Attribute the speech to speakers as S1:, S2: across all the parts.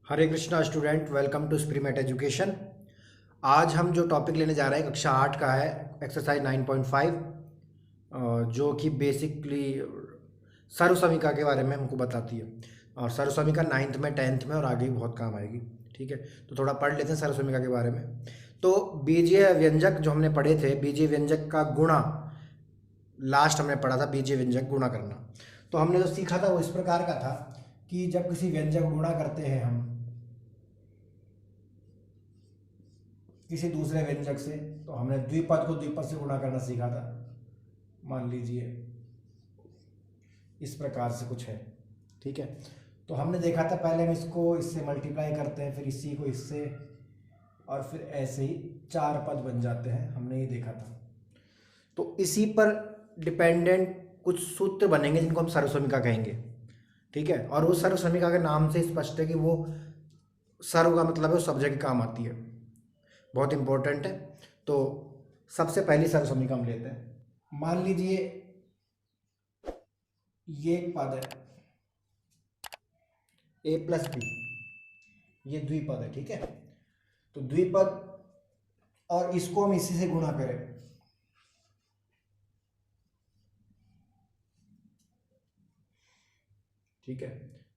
S1: Hare Krishna student, welcome to supreme education. आज हम जो टॉपिक लेने जा रहे हैं कक्षा 8 का है, एक्सरसाइज 9.5, जो कि बेसिकली सर्वसमीका के बारे में हमको बताती है। और सर्वसमीका 9th में 10th में और आगे भी बहुत काम आएगी। ठीक है, तो थोड़ा पढ़ लेते हैं सर्वसमीका के बारे में। तो बीजीय व्यंजक जो हमने पढ़े थे, बीजीय व्यंजक का गुणा लास्ट हमने पढ़ा था, बीजीय व्यंजक गुणा करना। तो हमने जो सीखा था वो इस प्रकार का था कि जब किसी व्यंजक को गुणा करते हैं हम किसी दूसरे व्यंजक से, तो हमने द्विपद को द्विपद से गुणा करना सीखा था। मान लीजिए इस प्रकार से कुछ है। ठीक है, तो हमने देखा था पहले हम इसको इससे मल्टीप्लाई करते हैं, फिर इसी को इससे, और फिर ऐसे ही चार पद बन जाते हैं, हमने ये देखा था। तो इसी पर डिपेंडेंट कुछ सूत्र बनेंगे जिनको हम सर्वसमीका कहेंगे। ठीक है, और वो सर्वसमीका के नाम से स्पष्ट है कि वो सर्व का मतलब है वो सब जगह काम आती है, बहुत इंपॉर्टेंट है। तो सबसे पहली सर्वसमीका हम लेते हैं। मान लीजिए ये एक पद है a प्लस बी, ये द्विपद है। ठीक है, तो द्विपद और इसको हम इसी से गुणा करें, ठीक है,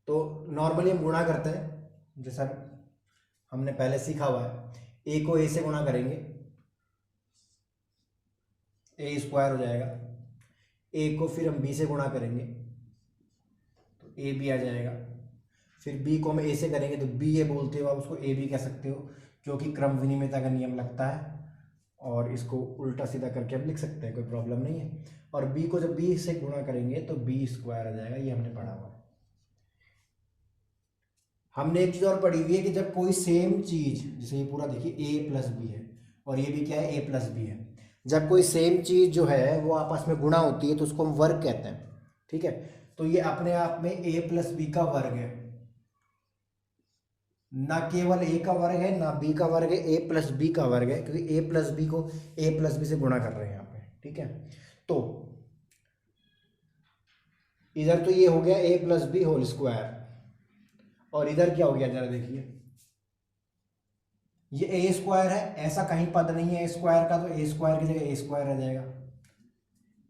S1: तो नॉर्मली हम गुणा करते हैं जैसा हमने पहले सीखा हुआ है। a को a से गुणा करेंगे, a स्क्वायर हो जाएगा। a को फिर हम b से गुणा करेंगे तो a भी आ जाएगा। फिर b को हम a से करेंगे तो b ये बोलते हो, आप उसको a भी कह सकते हो, क्योंकि क्रम विनिमयता का नियम लगता है। और इसको उल्टा सीधा करके हम लिख सकते हैं, कोई प्रॉब्लम नहीं है। और b को जब b से गुणा करेंगे तो b स्क्वायर आ जाएगा, ये हमने पढ़ा हुआ है। हमने एक चीज और पढ़ी हुई है कि जब कोई सेम चीज, जैसे ये पूरा देखिए a प्लस बी है और ये भी क्या है, a प्लस बी है, जब कोई सेम चीज जो है वो आपस में गुणा होती है तो उसको हम वर्ग कहते हैं। ठीक है, तो ये अपने आप में a प्लस बी का वर्ग है, ना केवल a का वर्ग है ना b का वर्ग है, a प्लस बी का वर्ग है, क्योंकि a प्लस बी को a प्लस बी से गुणा कर रहे हैं यहाँ पे। ठीक है, तो इधर तो ये हो गया a plus b whole square, और इधर क्या हो गया जरा देखिए, ये a स्क्वायर है, ऐसा कहीं पद नहीं है a स्क्वायर का, तो a स्क्वायर की जगह a स्क्वायर रह जाएगा।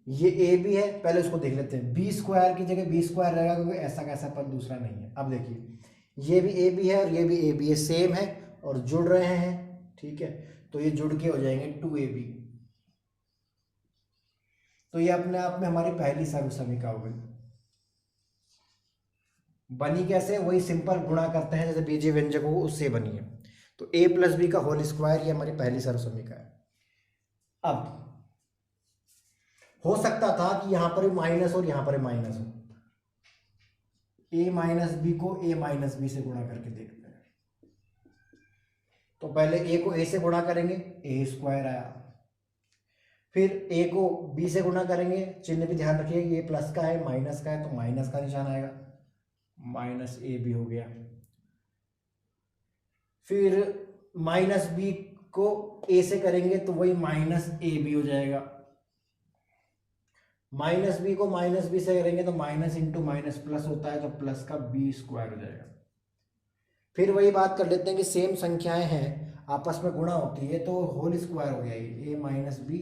S1: ये a भी है, पहले उसको देख लेते हैं, b स्क्वायर की जगह b स्क्वायर रहेगा, क्योंकि ऐसा कैसा पद दूसरा नहीं है। अब देखिए ये भी a भी है और ये भी a भी है, सेम है और जुड़ रहे हैं। ठीक है, तो ये जुड़ के हो जाएंगे 2ab। तो ये अपने आप में हमारी पहली सर्वसमीका हो गई। बनी कैसे, वही सिंपल गुणा करते हैं जैसे बीजीय व्यंजकों को, उससे बनी है। तो a प्लस बी का होल स्क्वायर, ये हमारी पहली सर्वसमीका है। अब हो सकता था कि यहां पर माइनस और यहां पर माइनस हो, a माइनस बी को a माइनस बी से गुणा करके देखते हैं। तो पहले a को a से गुणा करेंगे, a स्क्वायर आया। फिर a को b से गुणा करेंगे, चिन्ह भी ध्यान रखिए ये प्लस का है माइनस का है, तो माइनस का निशान आएगा, माइनस ए बी हो गया। फिर माइनस बी को a से करेंगे तो वही माइनस ए बी हो जाएगा। माइनस बी को माइनस बी से करेंगे तो माइनस इंटू माइनस प्लस होता है, तो प्लस का बी स्क्वायर हो जाएगा। फिर वही बात कर लेते हैं कि सेम संख्याएं हैं, आपस में गुणा होती है तो होल स्क्वायर हो गया, ये a माइनस बी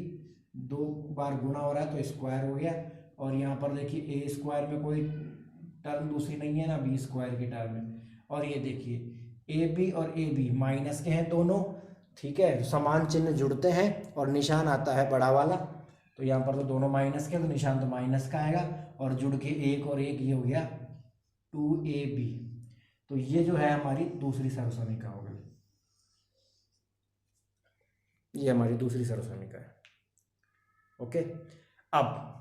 S1: दो बार गुणा हो रहा है तो स्क्वायर हो गया। और यहाँ पर देखिए a स्क्वायर में कोई टर्म दूसरी नहीं है ना बी स्क्वायर की टर्म में। और ये देखिए ए बी और ए बी माइनस के हैं दोनों। ठीक है, समान चिन्ह जुड़ते हैं और निशान आता है बड़ा वाला, तो यहाँ पर तो दोनों माइनस के, तो निशान तो माइनस का आएगा, और जुड़ के एक और एक ये हो गया 2ab। तो ये जो है हमारी दूसरी सर्वसमीका हो गई, ये हमारी दूसरी सर्वसमीका है। ओके, अब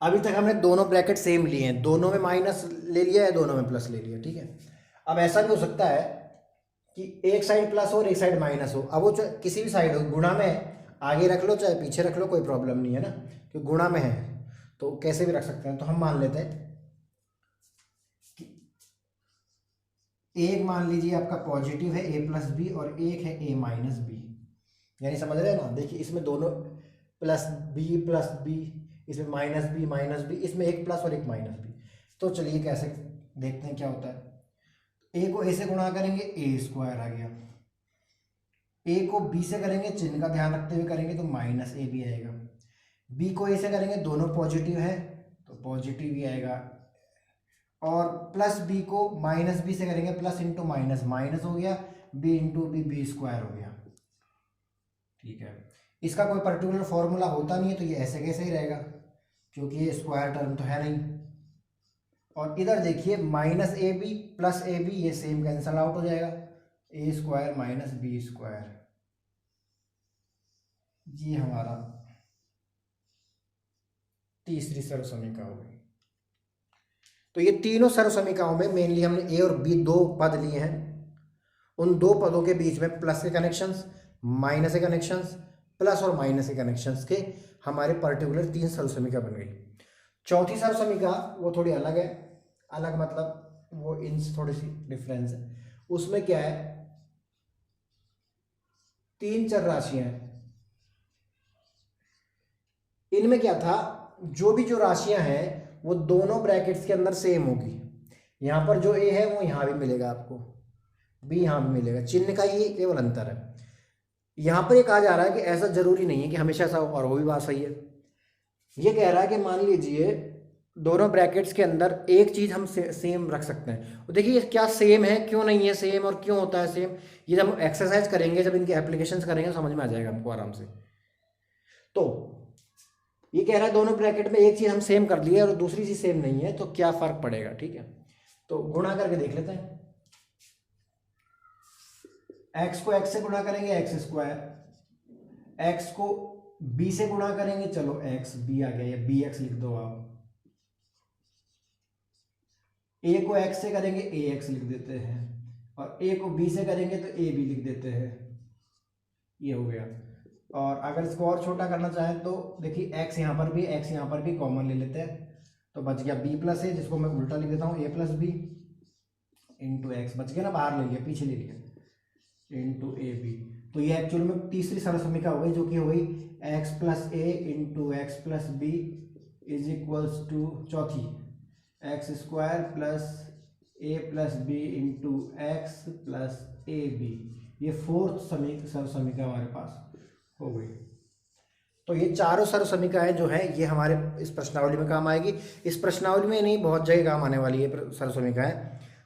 S1: अभी तक हमने दोनों ब्रैकेट सेम लिए हैं, दोनों में माइनस ले लिया है, दोनों में प्लस ले लिया। ठीक है, अब ऐसा भी हो सकता है कि एक साइड प्लस हो और एक साइड माइनस हो। अब वो किसी भी साइड हो, गुणा में आगे रख लो चाहे पीछे रख लो, कोई प्रॉब्लम नहीं है ना, क्योंकि गुणा में है तो कैसे भी रख सकते हैं। तो हम मान लेते हैं कि एक मान लीजिए आपका पॉजिटिव है a प्लस बी और एक है a माइनस बी, यानी समझ रहे हैं ना। देखिए इसमें दोनों प्लस बी, इसमें माइनस बी, इसमें एक प्लस और एक माइनस बी। तो चलिए कैसे देखते हैं क्या होता है। ए को ए से गुणा करेंगे ए स्क्वायर आ गया, ए को बी से करेंगे चिन्ह का ध्यान रखते हुए करेंगे तो माइनस ए भी आएगा, बी को ए से करेंगे दोनों पॉजिटिव है तो पॉजिटिव ही आएगा, और प्लस बी को माइनस बी से करेंगे प्लस इंटू माइनस माइनस हो गया, b into b b square हो गया। ठीक है, इसका कोई पर्टिकुलर फॉर्मूला होता नहीं है तो ये ऐसे कैसे ही रहेगा क्योंकि ये स्क्वायर टर्म तो है नहीं। और इधर देखिए minus a b plus a b ये सेम कैंसल आउट हो जाएगा, a square minus b square, ये हमारा तीसरी सर्वसमीका हो गई। तो ये तीनों सर्वसमीकाओं में मेनली हमने ए और बी दो पद लिए हैं, उन दो पदों के बीच में प्लस के कनेक्शंस, माइनस के कनेक्शंस, प्लस और माइनस के कनेक्शंस के हमारे पर्टिकुलर तीन सर्वसमीका बन गई। चौथी सर्वसमीका वो थोड़ी अलग है, अलग मतलब वो इनसे थोड़ी सी डिफरेंस है। उसमें क्या है, तीन चर राशियां हैं, इनमें क्या था, जो राशियां हैं वो दोनों ब्रैकेट्स के अंदर सेम होगी। यहां पर जो ए है वो यहां भी मिलेगा आपको, बी यहां भी मिलेगा, चिन्ह का ही केवल अंतर है। यहां पर ये कहा जा रहा है कि ऐसा जरूरी नहीं है कि हमेशा ऐसा हो, और वो भी बात सही है। ये कह रहा है कि मान लीजिए दोनों ब्रैकेट्स के अंदर एक चीज हम सेम रख सकते हैं। देखिए क्या सेम है, क्यों नहीं है सेम, और क्यों होता है सेम, ये जब हम एक्सरसाइज करेंगे, जब इनके एप्लीकेशंस करेंगे समझ में आ जाएगा हमको आराम से। तो ये कह रहा है दोनों ब्रैकेट में एक चीज हम सेम कर लिए और दूसरी चीज सेम नहीं है तो क्या फर्क पड़ेगा। ठीक है, तो गुणा करके देख लेते हैं। एक्स को एक्स से गुणा करेंगे एक्स स्क्वायर, एक्स को बी से गुणा करेंगे, चलो एक्स बी आ गया, या बी एक्स लिख दो आप। ए को एक्स से करेंगे ए एक्स लिख देते हैं, और ए को बी से करेंगे तो ए बी लिख देते हैं, ये हो गया। और अगर इसको और छोटा करना चाहें तो देखिए एक्स यहाँ पर भी, एक्स यहाँ पर भी कॉमन ले लेते हैं तो बच गया बी प्लस ए, जिसको मैं उल्टा लिख देता हूँ ए प्लस बी इंटू एक्स, बच गया ना, बाहर ले लिया, पीछे ले लिया, इंटू ए बी। तो ये एक्चुअल में तीसरी सर्वसमीका हो गई, जो कि हो गई x plus a into x plus b is equals to चौथी x square plus a plus b into x plus a b. ये फोर्थ सर्वसमीका हमारे पास हो गई। तो ये चारों सर्वसमीकाएं जो है ये हमारे इस प्रश्नावली में काम आएगी। इस प्रश्नावली में नहीं, बहुत जगह काम आने वाली है सर्वसमीकाएं,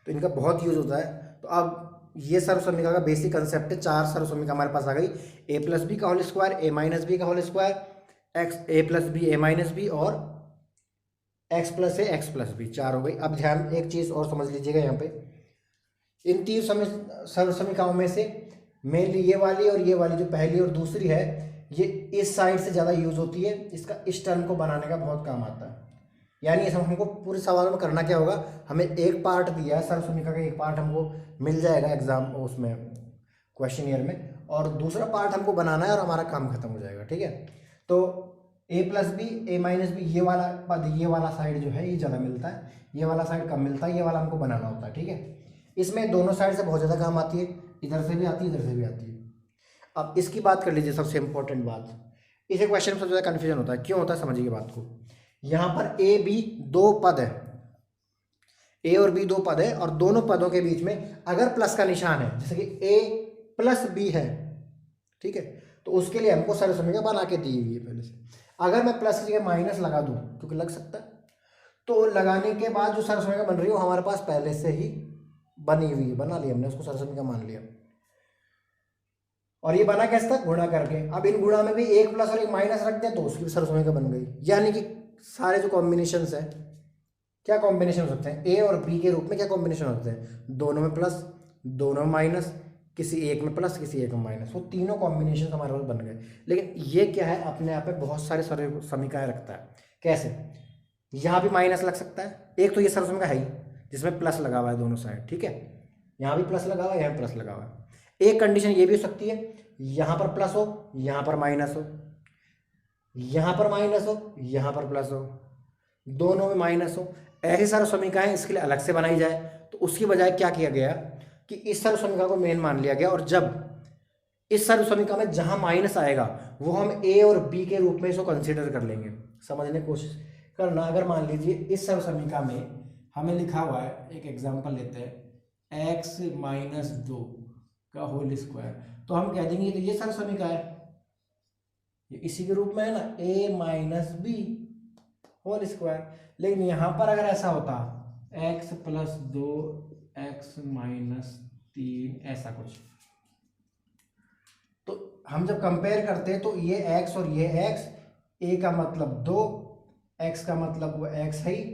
S1: तो इनका बहुत यूज होता है। तो अब ये सर्वसमीका का बेसिक कंसेप्ट है, चार सर्वसमीका हमारे पास आ गई, ए प्लस बी का होल स्क्वायर, ए माइनस बी का whole square, x A plus b a minus b, और एक्स प्लस ए एक्स प्लस बी, चार हो गई। अब ध्यान एक चीज और समझ लीजिएगा, यहाँ पे इन तीन सर्वसमीकाओं में से मेनली ये वाली और ये वाली जो पहली और दूसरी है ये इस साइड से ज़्यादा यूज होती है, इसका इस टर्म को बनाने का बहुत काम आता है। यानी इस हमको पूरे सवाल में करना क्या होगा, हमें एक पार्ट दिया है सर्वसमीका का, एक पार्ट हमको मिल जाएगा एग्जाम उसमें क्वेश्चन ईयर में, और दूसरा पार्ट हमको बनाना है और हमारा काम खत्म हो जाएगा। ठीक है, तो ए plus b a minus b ये वाला पद, ये वाला साइड जो है ये ज़्यादा मिलता है, ये वाला साइड कम मिलता है, ये वाला हमको बनाना होता है। ठीक है, इसमें दोनों साइड से बहुत ज़्यादा काम आती है, इधर से भी आती है, इधर से भी आती है। अब इसकी बात कर लीजिए, सबसे इंपॉर्टेंट बात, इसे क्वेश्चन में सबसे ज़्यादा कन्फ्यूजन होता है, क्यों होता है समझिए बात को। यहाँ पर ए बी दो पद है, ए और बी दो पद है, और दोनों पदों के बीच में अगर प्लस का निशान है, जैसे कि ए प्लस बी है, ठीक है, तो उसके लिए हमको सर्वसमीका बना के दी हुई है पहले से। अगर मैं प्लस की जगह माइनस लगा दूं, क्योंकि लग सकता है, तो लगाने के बाद जो सर्वसमीका बन रही है वो हमारे पास पहले से ही बनी हुई है, बना लिया हमने, उसको सर्वसमीका मान लिया। और ये बना कैसे था, गुणा करके। अब इन गुणा में भी एक प्लस और एक माइनस रख दिया तो उसकी भी सर्वसमीका बन गई। यानी कि सारे जो कॉम्बिनेशन है, क्या कॉम्बिनेशन हो सकते हैं, ए और बी के रूप में क्या कॉम्बिनेशन होते हैं, दोनों में प्लस दोनों में माइनस, किसी एक में प्लस किसी एक में माइनस, वो तीनों कॉम्बिनेशन हमारे पास बन गए। लेकिन ये क्या है, अपने आप में बहुत सारे सर्वसमीकाएं रखता है। कैसे, यहाँ भी माइनस लग सकता है, एक तो ये सर्वसमीका है ही जिसमें प्लस लगा हुआ है दोनों साइड, ठीक है, यहाँ भी प्लस लगा हुआ है, यहाँ भी प्लस लगा हुआ है। एक कंडीशन ये भी हो सकती है, यहाँ पर प्लस हो यहाँ पर माइनस हो, यहाँ पर माइनस हो यहाँ पर प्लस हो, दोनों में माइनस हो। ऐसी सर्वसमीकाएं इसके लिए अलग से बनाई जाए, तो उसकी बजाय क्या किया गया कि इस सर्वसमीका को मेन मान लिया गया, और जब इस सर्वसमीका में जहां माइनस आएगा वो हम ए और बी के रूप में इसको कंसीडर कर लेंगे। समझने की कोशिश करना, अगर मान लीजिए इस सर्वसमीका में हमें लिखा हुआ है, एक एग्जांपल लेते हैं, एक्स माइनस 2 का होल स्क्वायर। तो हम कह देंगे तो ये सर समीकरण है, ये इसी के रूप में है ना, a minus b whole square. लेकिन यहां पर अगर ऐसा होता x प्लस 2 एक्स माइनस 3 ऐसा कुछ, तो हम जब कंपेयर करते हैं तो ये x और ये x, a का मतलब 2, x का मतलब वो x है ही,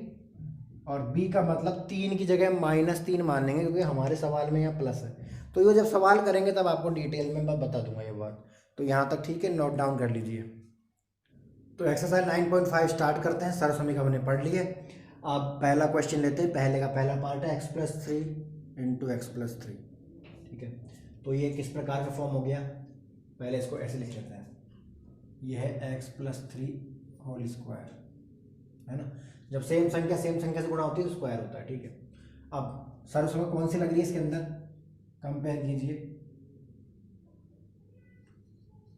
S1: और b का मतलब 3 की जगह -3 मान लेंगे क्योंकि हमारे सवाल में यहाँ प्लस है। तो ये जब सवाल करेंगे तब आपको डिटेल में मैं बता दूंगा ये बात। तो यहाँ तक ठीक है, नोट डाउन कर लीजिए। तो एक्सरसाइज 9.5 स्टार्ट करते हैं। सारा समीकरण हमने पढ़ लिए। अब पहला क्वेश्चन लेते हैं। पहले का पहला पार्ट है x+3 इंटू x+3। ठीक है, तो ये किस प्रकार का फॉर्म हो गया, पहले इसको ऐसे लिख लेते हैं। ये है x+3 होल स्क्वायर, है ना। जब सेम संख्या से गुणा होती है तो स्क्वायर होता है। ठीक है, अब सर उसमें कौन सी लग रही है इसके अंदर, कंपेयर कीजिए,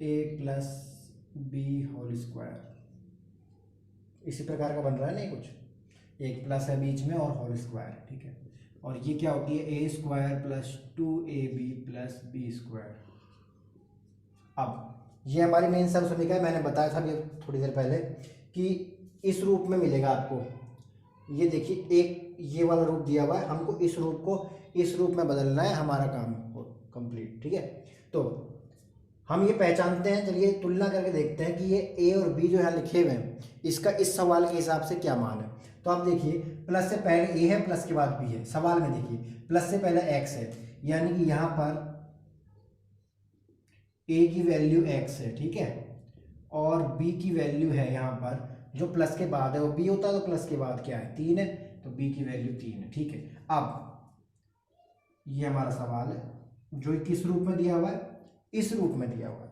S1: a plus b whole square, इसी प्रकार का बन रहा है ना, कुछ एक प्लस है बीच में और होल स्क्वायर। ठीक है, और ये क्या होती है, a square plus 2ab plus b square. अब ये हमारी मेन सर समीकरण है। मैंने बताया था अभी थोड़ी देर पहले कि इस रूप में मिलेगा आपको। ये देखिए, एक ये वाला रूप दिया हुआ है, हमको इस रूप को इस रूप में बदलना है, हमारा काम कंप्लीट। ठीक है, तो हम ये पहचानते हैं, चलिए तुलना करके देखते हैं कि ये a और b जो है लिखे हुए हैं, इसका इस सवाल के हिसाब से क्या मान है। तो आप देखिए, प्लस से पहले a है, प्लस के बाद b है। सवाल में देखिए प्लस से पहले x है, यानी कि यहाँ पर a की वैल्यू x है। ठीक है, और b की वैल्यू है यहाँ पर जो प्लस के बाद है वो b होता है, तो प्लस के बाद क्या है, 3 है, तो b की वैल्यू 3 है। ठीक है, अब ये हमारा सवाल है जो किस रूप में दिया हुआ है, इस रूप में दिया हुआ है।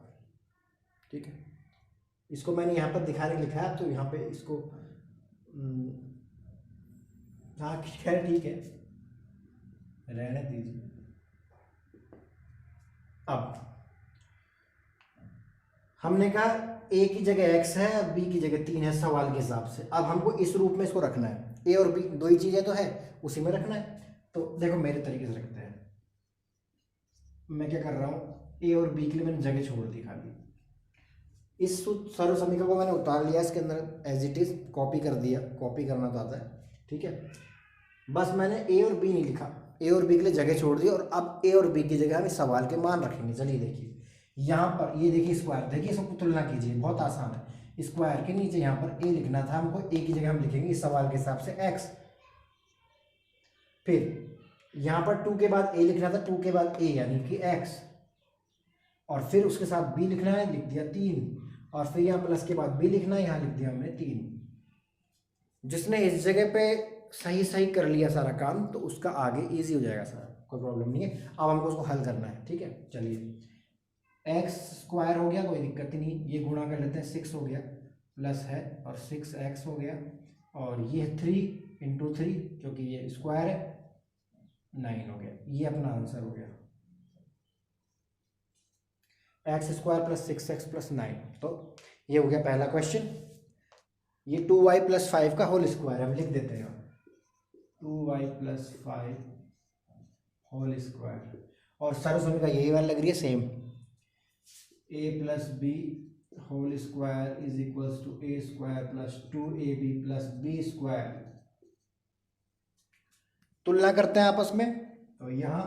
S1: ठीक है, इसको मैंने यहाँ पर दिखाने लिखा है, तो यहाँ पे इसको हाँ खैर ठीक है, रहने दीजिए। अब हमने कहा a की जगह x है, b की जगह 3 है सवाल के हिसाब से। अब हमको इस रूप में इसको रखना है, a और b दो ही चीजें तो है, उसी में रखना है। तो देखो मेरे तरीके से रखते हैं। मैं क्या कर रहा हूँ, a और b के लिए मैंने जगह छोड़ दी खाली। इस सर्व समीकरण को मैंने उतार लिया, इसके अंदर एज इट इज कॉपी कर दिया, कॉपी करना तो आता है। ठीक है, बस मैंने a और b नहीं लिखा, a और b के लिए जगह छोड़ दी, और अब a और b की जगह हम इस सवाल के मान रखेंगे। चलिए देखिए, यहाँ पर ये देखिए स्क्वायर, देखिए इसको तुलना कीजिए, बहुत आसान है। स्क्वायर के नीचे यहाँ पर a लिखना था हमको, a की जगह हम लिखेंगे इस सवाल के हिसाब से x। फिर यहाँ पर 2 के बाद a लिखना था, 2 के बाद a यानी कि x, और फिर उसके साथ b लिखना है, लिख दिया 3, और फिर यहाँ प्लस के बाद b लिखना है, यहाँ लिख दिया हमने 3। जिसने इस जगह पे सही सही कर लिया सारा काम, तो उसका आगे इजी हो जाएगा सारा, कोई प्रॉब्लम नहीं है। अब हमको उसको हल करना है। ठीक है, चलिए एक्स स्क्वायर हो गया, कोई दिक्कत ही नहीं, ये गुणा कर लेते हैं, 6 हो गया, प्लस है और 6x हो गया, और ये 3 इंटू 3 क्योंकि ये स्क्वायर है, 9 हो गया। ये अपना आंसर हो गया, x square plus 6x plus 9। तो ये हो गया पहला क्वेश्चन। ये 2y प्लस 5 का होल स्क्वायर हम लिख देते हैं, 2y प्लस 5 होल स्क्वायर। और सर्व समीकरण यही वाली लग रही है same, a plus b whole square is equals to a square plus 2ab plus b square. तुलना करते हैं आपस में। तो यहाँ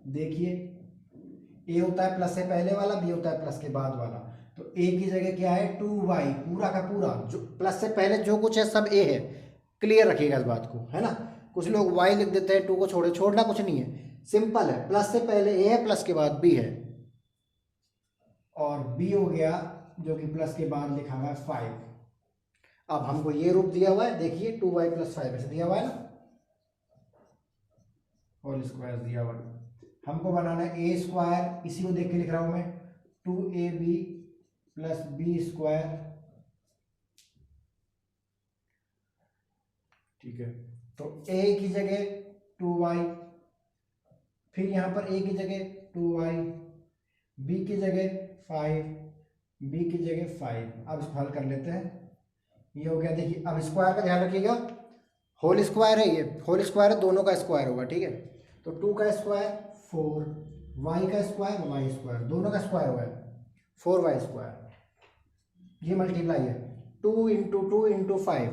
S1: देखिए, a होता है प्लस से पहले वाला, b होता है प्लस के बाद वाला। तो a की जगह क्या है, 2y पूरा का पूरा, जो प्लस से पहले जो कुछ है सब a है। क्लियर रखिएगा इस बात को, है ना। कुछ लोग y लिख देते हैं, 2 को छोड़ना कुछ नहीं है, सिंपल है, प्लस से पहले a है, प्लस के बाद b है, और b हो गया जो कि प्लस के बाद लिखा हुआ है 5। अब हमको ये रूप दिया हुआ है, देखिए 2y प्लस 5 ऐसे दिया हुआ है ना, होल स्क्वायर दिया हुआ है। हमको बनाना है a स्क्वायर, इसी को देख के लिख रहा हूं मैं, 2ab प्लस b स्क्वायर। ठीक है, तो a की जगह 2y, फिर यहां पर a की जगह 2y, b की जगह 5, b की जगह 5। अब इसको हल कर लेते हैं। ये हो गया, देखिए अब स्क्वायर का ध्यान रखिएगा, होल स्क्वायर है, ये होल स्क्वायर है, दोनों का स्क्वायर होगा। ठीक है, तो 2 का स्क्वायर 4, y का स्क्वायर y स्क्वायर, दोनों का स्क्वायर हुआ है 4y स्क्वायर, ये मल्टीप्लाई है 2 इंटू 2 इंटू 5,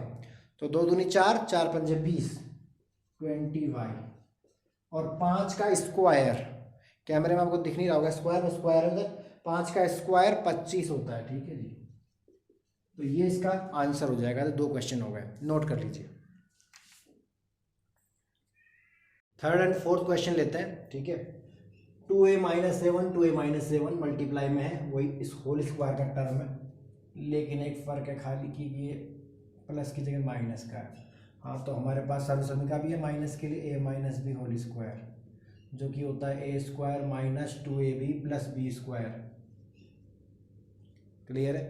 S1: तो 2 दूनी 4, 4 पंजे 20, 20y, और 5 का स्क्वायर, कैमरे में आपको दिख नहीं रहा होगा, स्क्वायर में स्क्वायर है, 5 का स्क्वायर 25 होता है, ठीक है जी। तो ये इसका आंसर हो जाएगा। तो 2 क्वेश्चन हो गए, नोट कर लीजिए। थर्ड एंड फोर्थ क्वेश्चन लेते हैं, ठीक है। 2a - 7 2a - 7 मल्टीप्लाई में है, वही इस होल स्क्वायर का टर्म है, लेकिन एक फ़र्क है खाली कि ये प्लस की जगह माइनस का है। हाँ, तो हमारे पास सर्वसमीका भी है माइनस के लिए, a - b होल स्क्वायर, जो कि होता है a square minus 2ab plus b square. Clear है।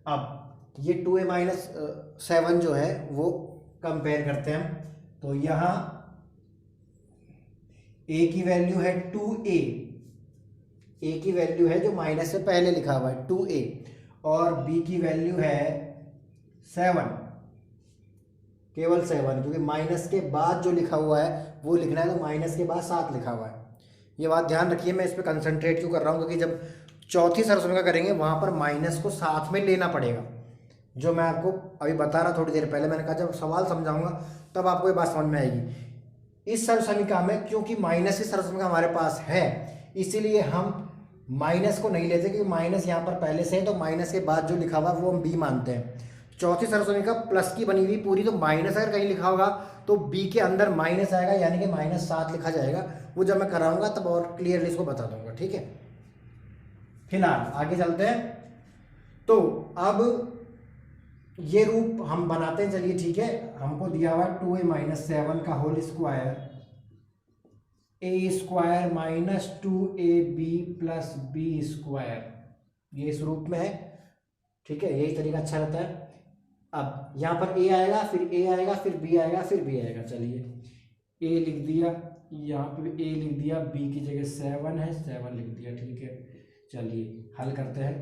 S1: अब ये 2a - 7 जो है वो कंपेयर करते हैं हम, तो यहाँ a की वैल्यू है 2a, a की वैल्यू है जो माइनस से पहले लिखा हुआ है 2a, और b की वैल्यू है 7, केवल 7, क्योंकि माइनस के बाद जो लिखा हुआ है वो लिखना है, तो माइनस के बाद 7 लिखा हुआ है। ये बात ध्यान रखिए, मैं इस पर कंसंट्रेट क्यों कर रहा हूँ, क्योंकि जब चौथी सर्वसमीका करेंगे वहाँ पर माइनस को साथ में लेना पड़ेगा, जो मैं आपको अभी बता रहा थोड़ी देर पहले। मैंने कहा जब सवाल समझाऊंगा तब आपको ये बात समझ में आएगी। इस सर्वसमीका में क्योंकि माइनस की सर्वसमीका हमारे पास है, इसीलिए हम माइनस को नहीं लेते, क्योंकि माइनस यहाँ पर पहले से है, तो माइनस के बाद जो लिखा हुआ वो हम b मानते हैं। चौथी सर्वसमीका प्लस की बनी हुई पूरी, तो माइनस अगर कहीं लिखा होगा तो b के अंदर माइनस आएगा, यानी कि -7 लिखा जाएगा। वो जब मैं कराऊंगा तब और क्लियरली इसको बता दूंगा, ठीक है। फिलहाल आगे चलते हैं। तो अब ये रूप हम बनाते हैं, चलिए ठीक है। हमको दिया हुआ 2a - 7 का whole square, a square minus 2ab plus b square, ये इस रूप में है, ठीक है। यही तरीका अच्छा रहता है। अब यहाँ पर a आएगा, फिर a आएगा, फिर b आएगा, फिर b आएगा। चलिए a लिख दिया, यहाँ पे a लिख दिया, b की जगह 7 है, 7 लिख दिया, ठीक है। चलिए हल करते हैं।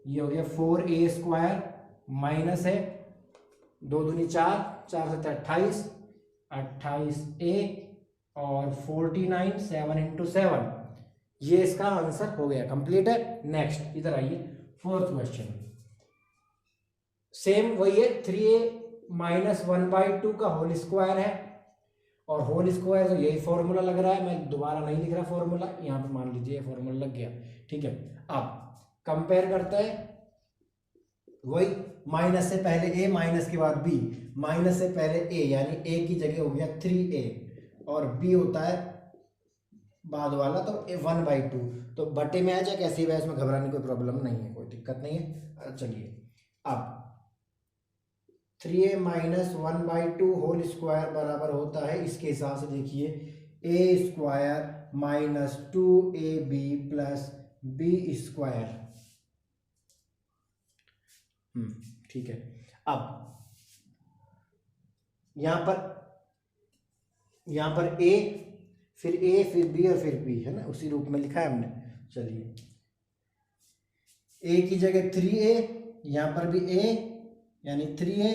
S1: ये हो गया 4a स्क्वायर माइनस है 2 दूनी 4, 4 से 28, 28a और 49, 7 इंटू 7, ये इसका आंसर हो गया, कंप्लीट है। नेक्स्ट इधर आइए, फोर्थ क्वेश्चन, सेम वही है, 3a - 1/2 का होल स्क्वायर है, और होल स्क्वायर तो यही फॉर्मूला लग रहा है, मैं दोबारा नहीं लिख रहा फॉर्मूला, यहाँ पे मान लीजिए फॉर्मूला लग गया, ठीक है। अब कंपेयर करते हैं, वही माइनस से पहले a, माइनस के बाद b, माइनस से पहले a, यानी a की जगह हो गया 3a, और b होता है बाद वाला, तो 1/2, तो बटे में आ जाए कैसी है, इसमें घबराने की कोई प्रॉब्लम नहीं है, कोई दिक्कत नहीं है। चलिए अब 3a - 1/2 होल स्क्वायर बराबर होता है, इसके हिसाब से देखिए a square minus 2ab plus b square, ठीक है। अब यहां पर a, फिर a, फिर b और फिर b, है ना, उसी रूप में लिखा है हमने। चलिए a की जगह 3a, यहां पर भी a यानी 3a,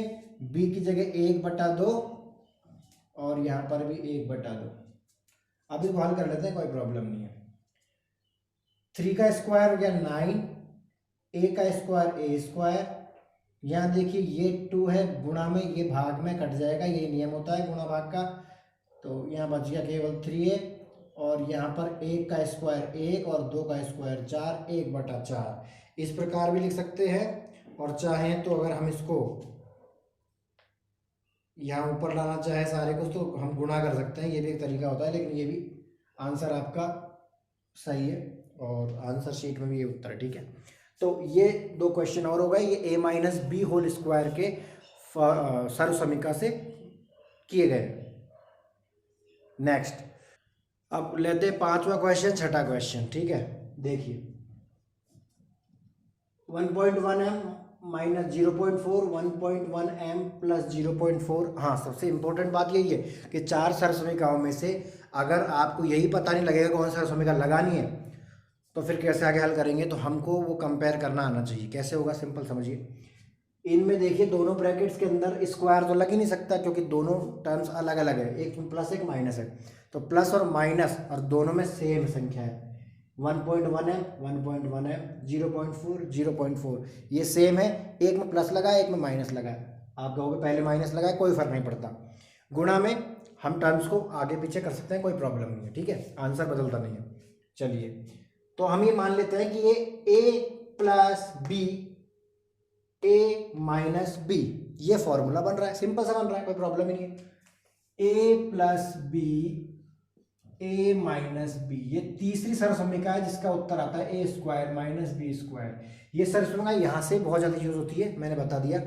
S1: b की जगह 1/2 और यहां पर भी 1/2। अब इसको हल कर लेते हैं, कोई प्रॉब्लम नहीं है। 3 का स्क्वायर हो गया 9, a का स्क्वायर a स्क्वायर, यहाँ देखिए ये 2 है, गुणा में ये भाग में कट जाएगा, ये नियम होता है गुणा भाग का, तो यहाँ बच गया केवल 3a, और यहाँ पर 1 का स्क्वायर 1 और 2 का स्क्वायर 4, 1/4, इस प्रकार भी लिख सकते हैं। और चाहें तो अगर हम इसको यहाँ ऊपर लाना चाहे सारे कुछ, तो हम गुणा कर सकते हैं, ये भी एक तरीका होता है, लेकिन ये भी आंसर आपका सही है, और आंसर शीट में भी ये उत्तर है, ठीक है। तो ये 2 क्वेश्चन और हो गए, ये a - b होल स्क्वायर के सर्वसमीका से किए गए। नेक्स्ट अब लेते हैं 5वां क्वेश्चन, छठा क्वेश्चन, ठीक है। देखिए 1.1m माइनस 0.4, 1.1m प्लस 0.4। हाँ, सबसे इंपॉर्टेंट बात यही है कि 4 सर्वसमीकाओं में से अगर आपको यही पता नहीं लगेगा कौन सा सर्वसमीका लगानी है, तो फिर कैसे आगे हल करेंगे। तो हमको वो कंपेयर करना आना चाहिए। कैसे होगा, सिंपल समझिए। इनमें देखिए दोनों ब्रैकेट्स के अंदर स्क्वायर तो लग ही नहीं सकता क्योंकि दोनों टर्म्स अलग अलग है, एक प्लस एक माइनस है, तो प्लस और माइनस और दोनों में सेम संख्या है 1.1 है 1.1 है 0.4 0.4 ये सेम है, एक में प्लस लगा है एक में माइनस लगा है। आप कहोगे पहले माइनस लगा है, कोई फर्क नहीं पड़ता, गुणा में हम टर्म्स को आगे पीछे कर सकते हैं, कोई प्रॉब्लम नहीं है, ठीक है, आंसर बदलता नहीं है। चलिए तो हम ये मान लेते हैं कि ये a plus b a minus b ये फॉर्मूला बन रहा है, सिंपल सा बन रहा है, कोई प्रॉब्लम ही नहीं है। a plus b a minus b ये तीसरी सरसमीका है जिसका उत्तर आता है a square minus b square. ये सरसमीका यहाँ से बहुत ज़्यादा यूज होती है, मैंने बता दिया,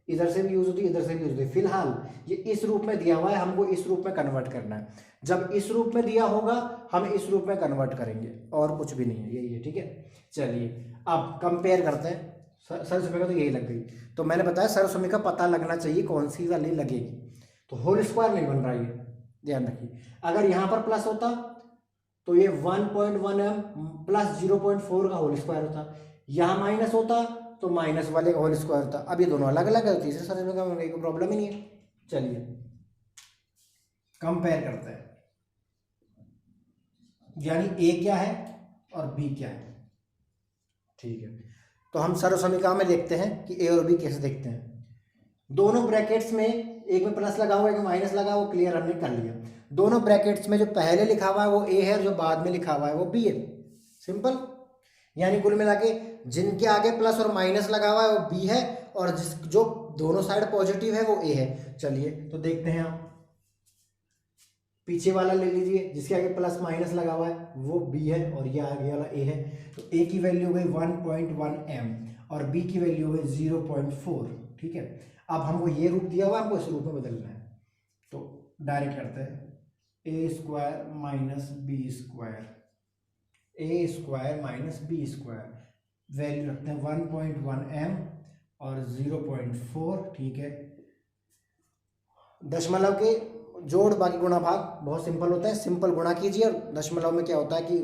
S1: इधर से भी यूज होती है इधर से भी यूज होती है। फिलहाल ये इस रूप में दिया हुआ है, हमको इस रूप में कन्वर्ट करना है, जब इस रूप में दिया होगा हम इस रूप में कन्वर्ट करेंगे, और कुछ भी नहीं है, यही है, ठीक है। चलिए अब कंपेयर करते हैं, सरसमीका तो यही लग गई, तो मैंने बताया सरसमीका पता लगना चाहिए कौन सी वाली लगेगी, तो होल स्क्वायर नहीं बन रहा है, ध्यान रखिए। अगर यहाँ पर प्लस होता तो ये 1.1m प्लस 0.4 का होल स्क्वायर होता, यहाँ माइनस होता तो माइनस वाले का होल स्क्वायर होता। अब ये दोनों अलग अलग है, तीसरे सरसमीका में कोई प्रॉब्लम ही नहीं है। चलिए कंपेयर करते हैं, यानी a क्या है और b क्या है, ठीक है। तो हम सरसमीका में देखते हैं कि a और b कैसे देखते हैं। दोनों ब्रैकेट्स में एक में प्लस लगा हुआ है एक में माइनस लगा हुआ, वो क्लियर हमने कर लिया। दोनों ब्रैकेट्स में जो पहले लिखा हुआ है वो a है और जो बाद में लिखा हुआ है वो b है, सिंपल। यानी कुल मिला के जिनके आगे प्लस और माइनस लगा हुआ है वो b है और जो दोनों साइड पॉजिटिव है वो a है। चलिए तो देखते हैं, आप पीछे वाला ले लीजिए, जिसके आगे प्लस माइनस लगा हुआ है वो b है और ये आगे वाला a है, तो a की वैल्यू हो गई 1.1m और b की वैल्यू हो गई 0.4, ठीक है। अब हमको ये रूप दिया हुआ है, हमको इस रूप में बदलना है, तो डायरेक्ट करते हैं a square minus b square, a square minus b square, value रखते हैं 1.1m और 0.4, ठीक है। दशमलव के जोड़ बाकी गुणा भाग बहुत सिंपल होता है, सिंपल गुणा कीजिए। और दशमलव में क्या होता है कि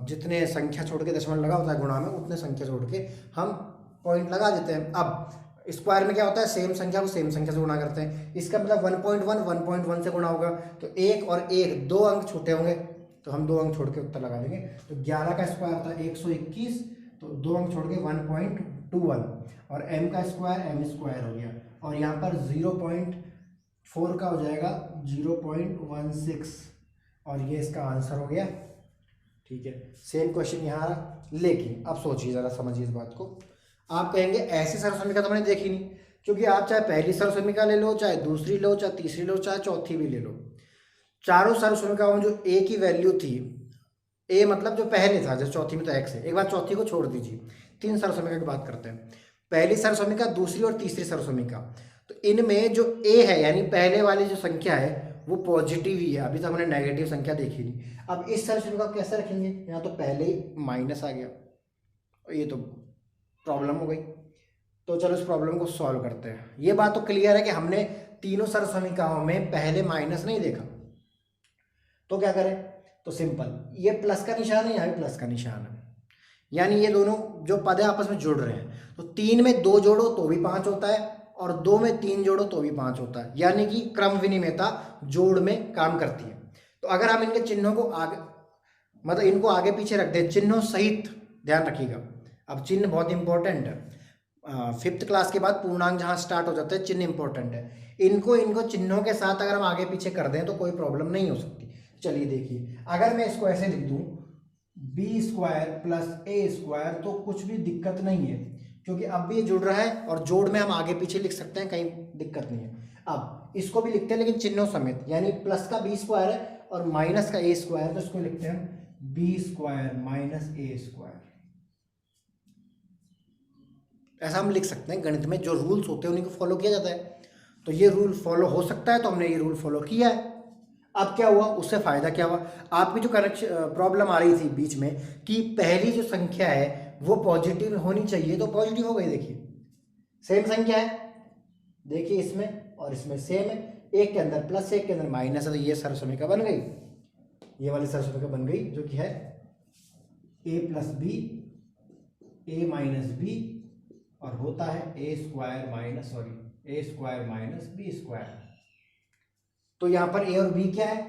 S1: जितने संख्या छोड़ के दशमलव लगा होता है गुणा में, उतने संख्या छोड़ के हम पॉइंट लगा देते हैं। अब स्क्वायर में क्या होता है, सेम संख्या को सेम संख्या से गुणा करते हैं, इसका मतलब 1.1 से गुणा होगा, तो एक और एक दो अंक छोटे होंगे, तो हम दो अंक छोड़ के उत्तर लगा देंगे। तो 11 का स्क्वायर होता है 121, तो दो अंक छोड़ के 1.21 और m का स्क्वायर m स्क्वायर हो गया, और यहाँ पर 0.4 का हो जाएगा 0.16 और ये इसका आंसर हो गया, ठीक है। सेम क्वेश्चन यहाँ रहा, लेकिन अब सोचिए ज़रा, समझिए इस बात को। आप कहेंगे ऐसी सरसमीका तो मैंने देखी नहीं, क्योंकि आप चाहे पहली सरसमीका ले लो, चाहे दूसरी लो, चाहे तीसरी लो, चाहे चौथी भी ले लो, चारों सरसमीकाओं में जो a की वैल्यू थी, a मतलब जो पहले था, जैसे चौथी में तो x है, एक बार चौथी को छोड़ दीजिए, तीन सरसमीका की बात करते हैं, पहली सरसमीका, दूसरी और तीसरी सरसमीका, तो इनमें जो a है यानी पहले वाली जो संख्या है वो पॉजिटिव ही है, अभी तक हमने नेगेटिव संख्या देखी नहीं। अब इस सरसमीका को कैसे रखेंगे, यहाँ तो पहले ही माइनस आ गया, ये तो प्रॉब्लम हो गई। तो चलो इस प्रॉब्लम को सॉल्व करते हैं। ये बात तो क्लियर है कि हमने तीनों सरसमीकाओं में पहले माइनस नहीं देखा, तो क्या करें, तो सिंपल, ये प्लस का निशान है, यहाँ भी प्लस का निशान है, यानी ये दोनों जो पद है आपस में जुड़ रहे हैं, तो 3 में 2 जोड़ो तो भी 5 होता है और 2 में 3 जोड़ो तो भी 5 होता है, यानी कि क्रम विनिमेयता जोड़ में काम करती है। तो अगर हम इनके चिन्हों को आगे, मतलब इनको आगे पीछे रख दें चिन्हों सहित, ध्यान रखिएगा, अब चिन्ह बहुत इंपॉर्टेंट है, 5th क्लास के बाद पूर्णांक जहाँ स्टार्ट हो जाता है चिन्ह इंपॉर्टेंट है, इनको चिन्हों के साथ अगर हम आगे पीछे कर दें तो कोई प्रॉब्लम नहीं हो सकती। चलिए देखिए, अगर मैं इसको ऐसे लिख दूं बी स्क्वायर प्लस ए स्क्वायर, तो कुछ भी दिक्कत नहीं है, क्योंकि अब भी ये जुड़ रहा है और जोड़ में हम आगे पीछे लिख सकते हैं, कहीं दिक्कत नहीं है। अब इसको भी लिखते हैं लेकिन चिन्हों समेत, यानी प्लस का बी स्क्वायर है और माइनस का ए स्क्वायर, तो इसको लिखते हैं बी स्क्वायर माइनस ए स्क्वायर। ऐसा हम लिख सकते हैं, गणित में जो रूल्स होते हैं उन्हीं को फॉलो किया जाता है, तो ये रूल फॉलो हो सकता है, तो हमने ये रूल फॉलो किया है। अब क्या हुआ, उससे फायदा क्या हुआ, आपकी जो कनेक्शन प्रॉब्लम आ रही थी बीच में कि पहली जो संख्या है वो पॉजिटिव होनी चाहिए, तो पॉजिटिव हो गई, देखिए सेम संख्या है, देखिए इसमें और इसमें सेम है, एक के अंदर प्लस एक के अंदर माइनस है, तो ये सरसमीका बन गई, ये वाली सरसमीका बन गई, जो कि है a plus b, a minus b और होता है a square minus b square. तो यहाँ पर ए और बी क्या है,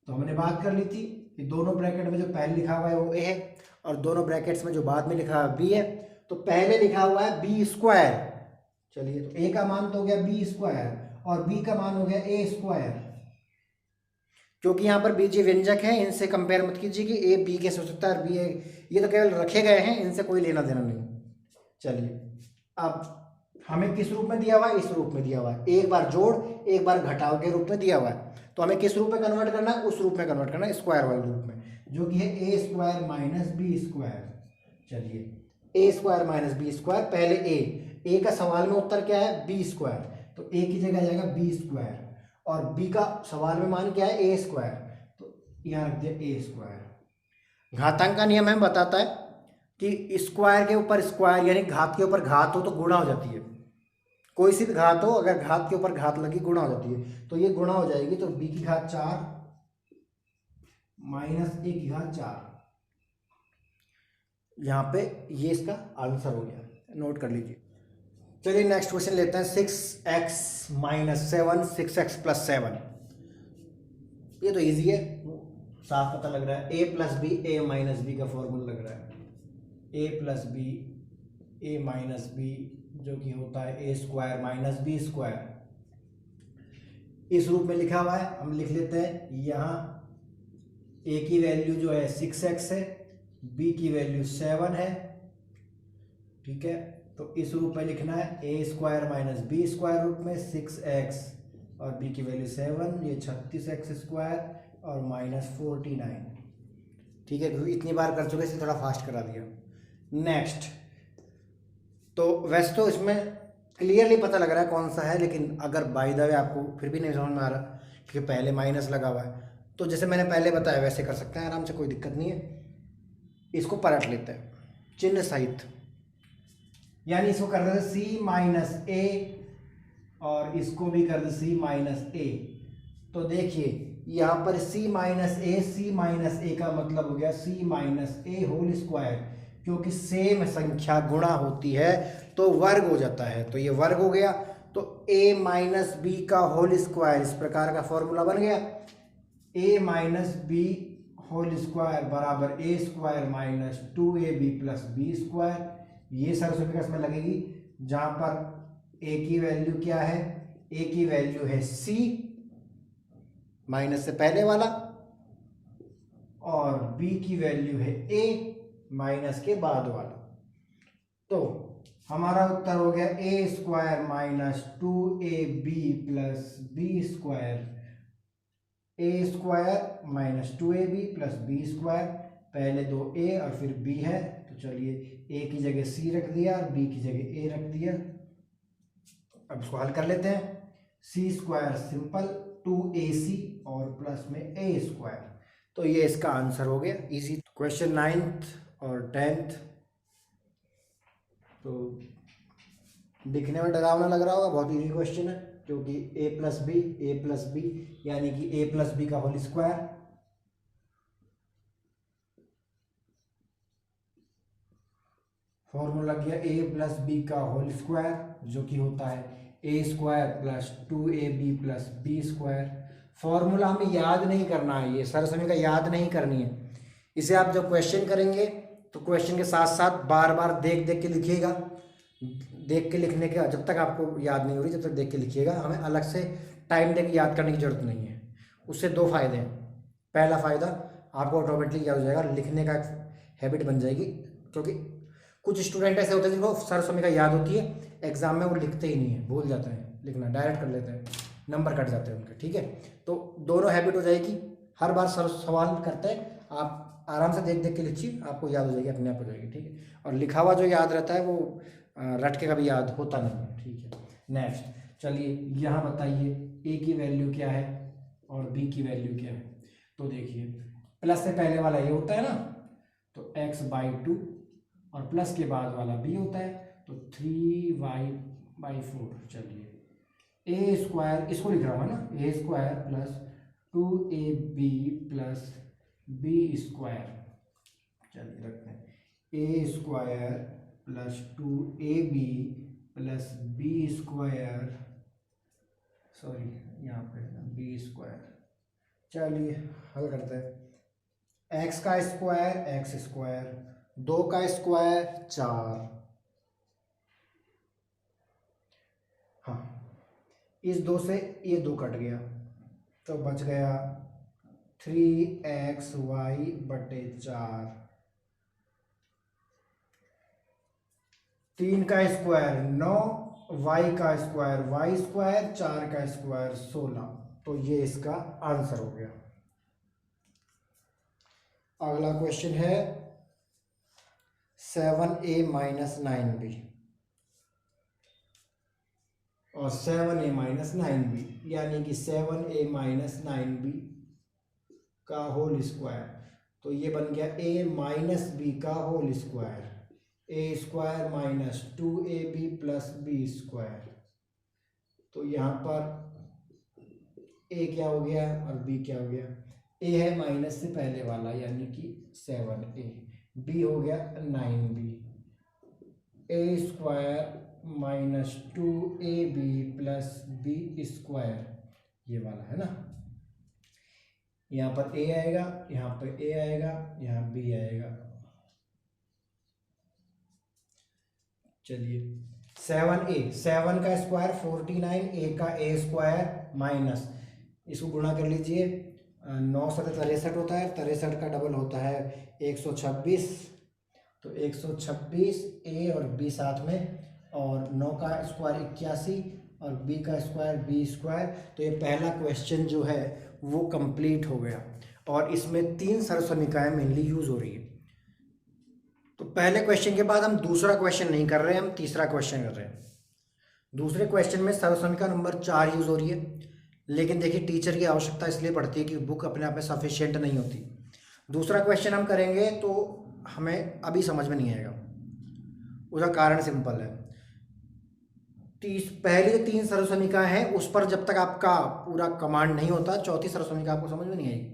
S1: तो हमने बात कर ली थी कि दोनों ब्रैकेट में जो पहले लिखा हुआ है वो ए है और दोनों ब्रैकेट्स में जो बाद में लिखा हुआ है बी है। तो पहले लिखा हुआ है बी स्क्वायर, चलिए तो ए का मान तो हो गया बी स्क्वायर और बी का मान हो गया ए स्क्वायर। क्योंकि यहाँ पर बीजीय व्यंजक है, इनसे कंपेयर मत कीजिए कि ए बी कैसे हो सकता है और बी ए, ये तो केवल रखे गए हैं, इनसे कोई लेना देना नहीं। चलिए अब हमें किस रूप में दिया हुआ है, इस रूप में दिया हुआ है, एक बार जोड़ एक बार घटाव के रूप में दिया हुआ है। तो हमें किस रूप में कन्वर्ट करना है, उस रूप में कन्वर्ट करना है, स्क्वायर वाले रूप में, जो कि है a square minus b square. चलिए a square minus b square, पहले ए का सवाल में उत्तर क्या है बी स्क्वायर, तो ए की जगह आ जाएगा बी स्क्वायर और बी का सवाल में मान क्या है ए स्क्वायर, तो यहाँ रख दिया ए स्क्वायर। घातांक का नियम हमें बताता है कि स्क्वायर के ऊपर स्क्वायर यानी घात के ऊपर घात हो तो गुणा हो जाती है। कोई सी भी घात हो, अगर घात के ऊपर घात लगी गुणा हो जाती है, तो ये गुणा हो जाएगी। तो बी की घात 4 माइनस ए की घात 4, यहाँ पे ये इसका आंसर हो गया, नोट कर लीजिए। चलिए नेक्स्ट क्वेश्चन लेते हैं, 6x माइनस 7 6x प्लस 7। ये तो इजी है, साफ पता लग रहा है, a plus b a minus b का फॉर्मूला लग रहा है, a plus b a minus b जो कि होता है a square minus b square. इस रूप में लिखा हुआ है, हम लिख लेते हैं। यहाँ a की वैल्यू जो है 6x है, b की वैल्यू 7 है, ठीक है। तो इस रूप में लिखना है a square minus b square रूप में 6x और b की वैल्यू 7, ये 36x स्क्वायर और माइनस 49, ठीक है। क्योंकि इतनी बार कर चुके इसलिए थोड़ा फास्ट करा दिया। नेक्स्ट, तो वैसे तो इसमें क्लियरली पता लग रहा है कौन सा है, लेकिन अगर बाय द वे आपको फिर भी नहीं समझ में आ रहा क्योंकि पहले माइनस लगा हुआ है, तो जैसे मैंने पहले बताया वैसे कर सकते हैं आराम से, कोई दिक्कत नहीं है। इसको पलट लेते हैं चिन्ह सहित, यानी इसको कर देते सी माइनस ए और इसको भी कर देते सी माइनस ए। तो देखिए यहाँ पर सी माइनस ए का मतलब हो गया सी माइनस ए होल स्क्वायर, क्योंकि सेम संख्या गुणा होती है तो वर्ग हो जाता है, तो ये वर्ग हो गया। तो a माइनस बी का होल स्क्वायर, इस प्रकार का फॉर्मूला बन गया, a minus b whole square बराबर a square minus 2ab plus b square. ये सरस्वती इसमें लगेगी, जहां पर a की वैल्यू क्या है, a की वैल्यू है c माइनस से पहले वाला और b की वैल्यू है a माइनस के बाद वाला। तो हमारा उत्तर हो गया a square minus 2ab plus b square, a square minus 2ab plus b square, पहले दो a और फिर b है, तो चलिए a की जगह c रख दिया और b की जगह a रख दिया। अब इसको हल कर लेते हैं, c स्क्वायर सिंपल 2ac और प्लस में a स्क्वायर, तो ये इसका आंसर हो गया इजी। क्वेश्चन 9th और 10th, तो दिखने में डरावना लग रहा होगा, बहुत इजी क्वेश्चन है, क्योंकि a प्लस बी यानी कि a प्लस बी का होल स्क्वायर, फॉर्मूला किया a प्लस बी का होल स्क्वायर जो कि होता है a square plus 2ab plus b square. Formula हमें याद नहीं करना है, ये सरसमी का याद नहीं करनी है। इसे आप जब क्वेश्चन करेंगे तो क्वेश्चन के साथ साथ बार बार देख देख के लिखिएगा, देख के लिखने का जब तक आपको याद नहीं हो रही जब तक देख के लिखिएगा, हमें अलग से टाइम दे के याद करने की जरूरत नहीं है। उससे दो फायदे हैं, पहला फ़ायदा आपको ऑटोमेटिकली याद हो जाएगा, लिखने का हैबिट बन जाएगी, क्योंकि कुछ स्टूडेंट ऐसे होते हैं जिनको सरस्वती का याद होती है, एग्जाम में वो लिखते ही नहीं है, भूल जाते हैं लिखना, डायरेक्ट कर लेते हैं, नंबर कट जाते हैं उनके, ठीक है। तो दोनों हैबिट हो जाएगी, हर बार सर सवाल करते हैं आप आराम से देख देख के लिखिए, आपको याद हो जाएगी, अपने आप हो जाएगी, ठीक है। और लिखा हुआ जो याद रहता है वो रट के कभी याद होता नहीं है, ठीक है। नेक्स्ट चलिए यहाँ बताइए a की वैल्यू क्या है और b की वैल्यू क्या है। तो देखिए प्लस से पहले वाला ये होता है ना, तो x/2 और प्लस के बाद वाला b होता है, तो 3y/4। चलिए a स्क्वायर इसको लिख रहा हूँ ना, a square plus 2ab plus b square, चलिए रखते हैं a square plus 2ab plus b square, sorry यहाँ पे बी स्क्वायर। चलिए हल करते हैं। एक्स का स्क्वायर एक्स स्क्वायर, 2 का स्क्वायर 4, हाँ इस 2 से ये 2 कट गया तो बच गया 3xy बटे 4। 3 का स्क्वायर 9, y का स्क्वायर y स्क्वायर, 4 का स्क्वायर 16। तो ये इसका आंसर हो गया। अगला क्वेश्चन है 7a माइनस 9b और 7a माइनस 9b, यानी कि 7a माइनस 9b का होल स्क्वायर। तो ये बन गया a माइनस b का whole square, a square minus 2ab plus b square. तो यहाँ पर a क्या हो गया और b क्या हो गया? a है माइनस से पहले वाला यानी कि 7a, b हो गया 9b, a square minus 2ab plus b square, ये वाला है ना। यहाँ पर a आएगा, यहाँ पर a आएगा, यहाँ b आएगा। चलिए 7a, 7 का स्क्वायर 49, a का a स्क्वायर माइनस, इसको गुणा कर लीजिए, 9 से 63 होता है, 63 का डबल होता है 126। तो 126 a और b साथ में, और 9 का स्क्वायर 81 और b का स्क्वायर b स्क्वायर। तो ये पहला क्वेश्चन जो है वो कंप्लीट हो गया और इसमें 3 सरसमीकाएं मेनली यूज हो रही है। तो पहले क्वेश्चन के बाद हम दूसरा क्वेश्चन नहीं कर रहे हैं, हम तीसरा क्वेश्चन कर रहे हैं। दूसरे क्वेश्चन में सरसमीका नंबर 4 यूज हो रही है, लेकिन देखिए टीचर की आवश्यकता इसलिए पड़ती है कि बुक अपने आप में सफिशिएंट नहीं होती। दूसरा क्वेश्चन हम करेंगे तो हमें अभी समझ में नहीं आएगा, उसका कारण सिंपल है। पहली जो 3 सरसमीकाएं हैं उस पर जब तक आपका पूरा कमांड नहीं होता, चौथी सरसमीका आपको समझ में नहीं आएगी।